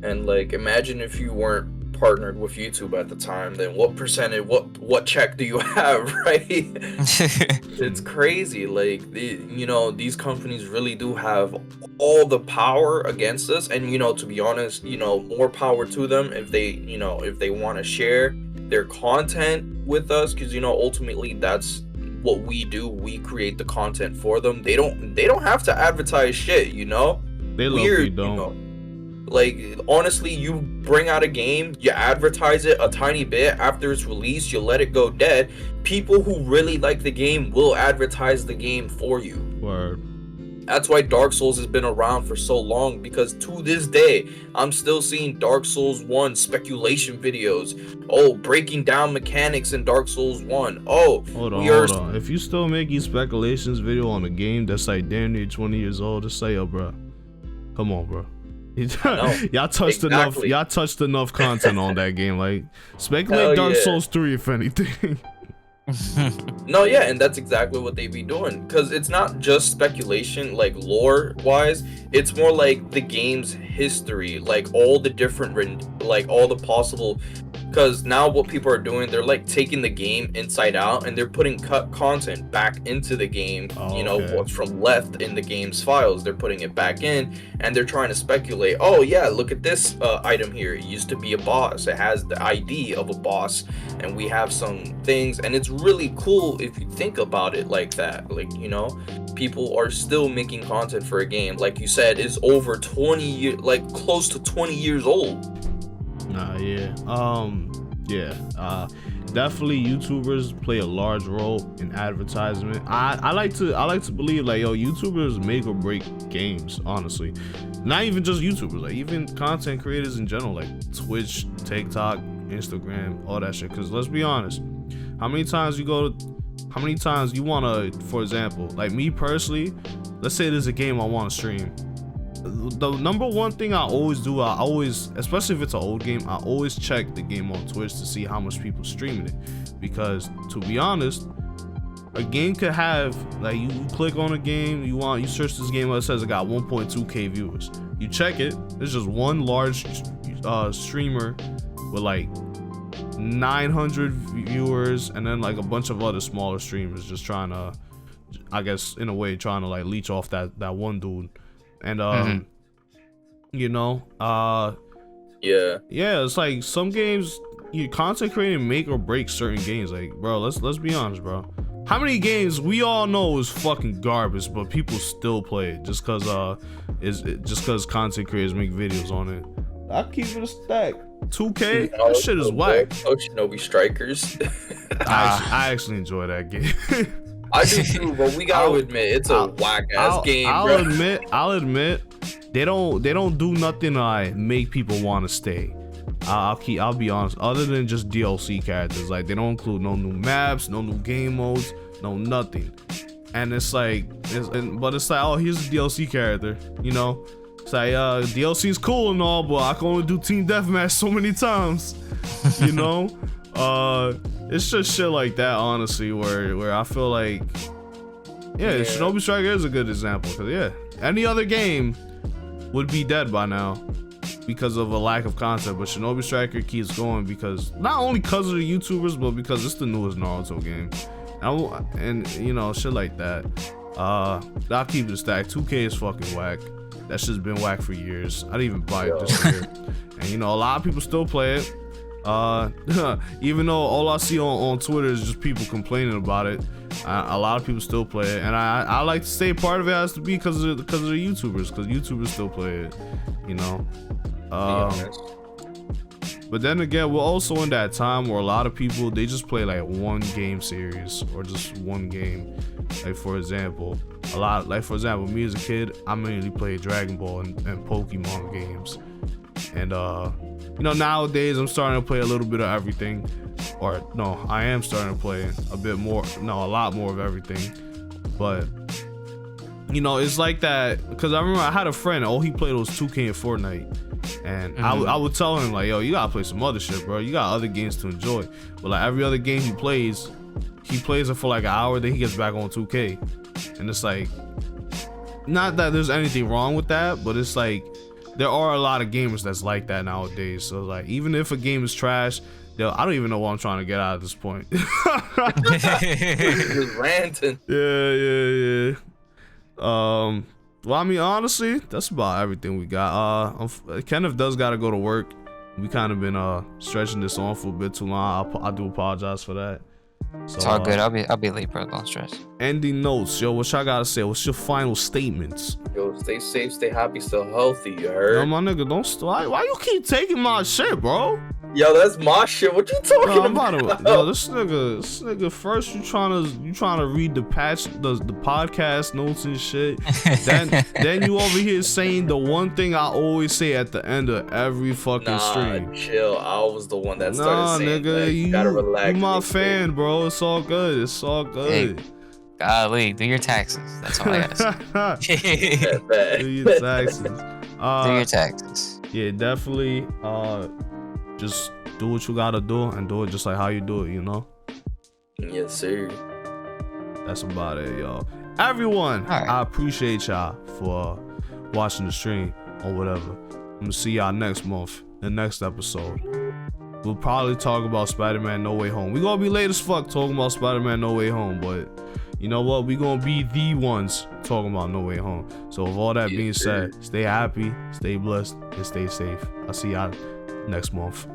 And like, imagine if you weren't partnered with YouTube at the time, then what percentage, what check do you have, right? It's crazy. Like, these companies really do have all the power against us, and to be honest, more power to them if they want to share their content with us, because ultimately that's what we do. We create the content for them. They don't have to advertise shit, They weird, don't. Like, honestly, you bring out a game, you advertise it a tiny bit, after it's released, you let it go dead. People who really like the game will advertise the game for you. Word. That's why Dark Souls has been around for so long, because to this day, I'm still seeing Dark Souls 1 speculation videos. Oh, breaking down mechanics in Dark Souls 1. Oh, hold on. If you still making speculations video on a game that's like damn near 20 years old, just say, yo, bro, come on, bro. Y'all touched enough content on that game. Like, speculate Dark Souls 3 if anything. No, yeah, and that's exactly what they be doing, because it's not just speculation, like lore wise, it's more like the game's history, like all the different, like all the possible, because now what people are doing, they're like taking the game inside out and they're putting cut content back into the game. You know, what's from left in the game's files, they're putting it back in, and they're trying to speculate, oh yeah, look at this item here, it used to be a boss, it has the ID of a boss, and we have some things, and it's really cool if you think about it like that. Like, you know, people are still making content for a game, like you said, is over 20 years, like close to 20 years old. Definitely YouTubers play a large role in advertisement. I like to believe, like, yo, YouTubers make or break games, honestly. Not even just YouTubers, like even content creators in general, like Twitch, TikTok, Instagram, all that shit. Because let's be honest, how many times you wanna, for example, like me personally, let's say there's a game I want to stream. The number one thing I always do, especially if it's an old game, I always check the game on Twitch to see how much people streaming it. Because to be honest, a game could have, like, you click on a game, you search this game, it says it got 1.2k viewers. You check it, there's just one large streamer with like 900 viewers, and then like a bunch of other smaller streamers just trying to, I guess in a way, trying to like leech off that one dude. And you know, it's like some games, you content creating make or break certain games. Like, bro, let's be honest, bro. How many games we all know is fucking garbage, but people still play it just cause content creators make videos on it? I keep it a stack. 2K, that shit is whack. Shinobi Strikers. I actually enjoy that game. I do too, but we gotta admit it's a whack ass game. I'll admit they don't do nothing to like make people want to stay. I'll be honest. Other than just DLC characters, like they don't include no new maps, no new game modes, no nothing. And it's like, but it's like, oh, here's a DLC character, you know. It's like DLC is cool and all, but I can only do team deathmatch so many times, you know. It's just shit like that, honestly, where I feel like, Shinobi Striker is a good example, because any other game would be dead by now because of a lack of content, but Shinobi Striker keeps going because not only because of the YouTubers, but because it's the newest Naruto game, and you know, shit like that. I'll keep it stack. 2K is fucking whack. That shit's been whack for years. I didn't even buy it this year, and you know, a lot of people still play it. Even though all I see on Twitter is just people complaining about it, a lot of people still play it, and I like to say part of it has to be because of the YouTubers, because YouTubers still play it, you know. But then again, we're also in that time where a lot of people, they just play like one game series or just one game. Like for example, me as a kid, I mainly played Dragon Ball and Pokemon games, and you know, nowadays I'm starting to play a little bit of everything. Or no, I am starting to play a lot more of everything. But you know, it's like that, because I remember I had a friend, he played those 2K and Fortnite. And I would tell him like, yo, you gotta play some other shit, bro. You got other games to enjoy. But like every other game he plays it for like an hour, then he gets back on 2K. And it's like, not that there's anything wrong with that, but it's like, there are a lot of gamers that's like that nowadays. So like, even if a game is trash, I don't even know what I'm trying to get out at this point. Just ranting. Yeah. Well, I mean, honestly, that's about everything we got. Kenneth does gotta go to work. We kind of been stretching this on for a bit too long. I do apologize for that. So, it's all good. I'll be late, bro. Don't stress. Ending notes, yo. What y'all gotta say? What's your final statements? Yo, stay safe, stay happy, stay healthy. You heard? Yo, my nigga, don't. Why you keep taking my shit, bro? Yo, that's my shit. What you talking No, I'm about? about to, yo, this nigga. First, you trying to read the podcast notes and shit. Then you over here saying the one thing I always say at the end of every fucking stream. Chill. I was the one that started saying nigga, that. You gotta relax. You my fan, bro. It's all good. It's all good. Hey, golly, do your taxes. That's all I gotta say. Do your taxes. Do your taxes. Yeah, definitely. Just do what you gotta do and do it just like how you do it, you know? Yes, sir. That's about it, y'all. Everyone, right. I appreciate y'all for watching the stream or whatever. I'm gonna see y'all next month, the next episode. We'll probably talk about Spider-Man No Way Home. We're gonna be late as fuck talking about Spider-Man No Way Home, but you know what? We're gonna be the ones talking about No Way Home. So with all that being said, stay happy, stay blessed, and stay safe. I'll see y'all next month.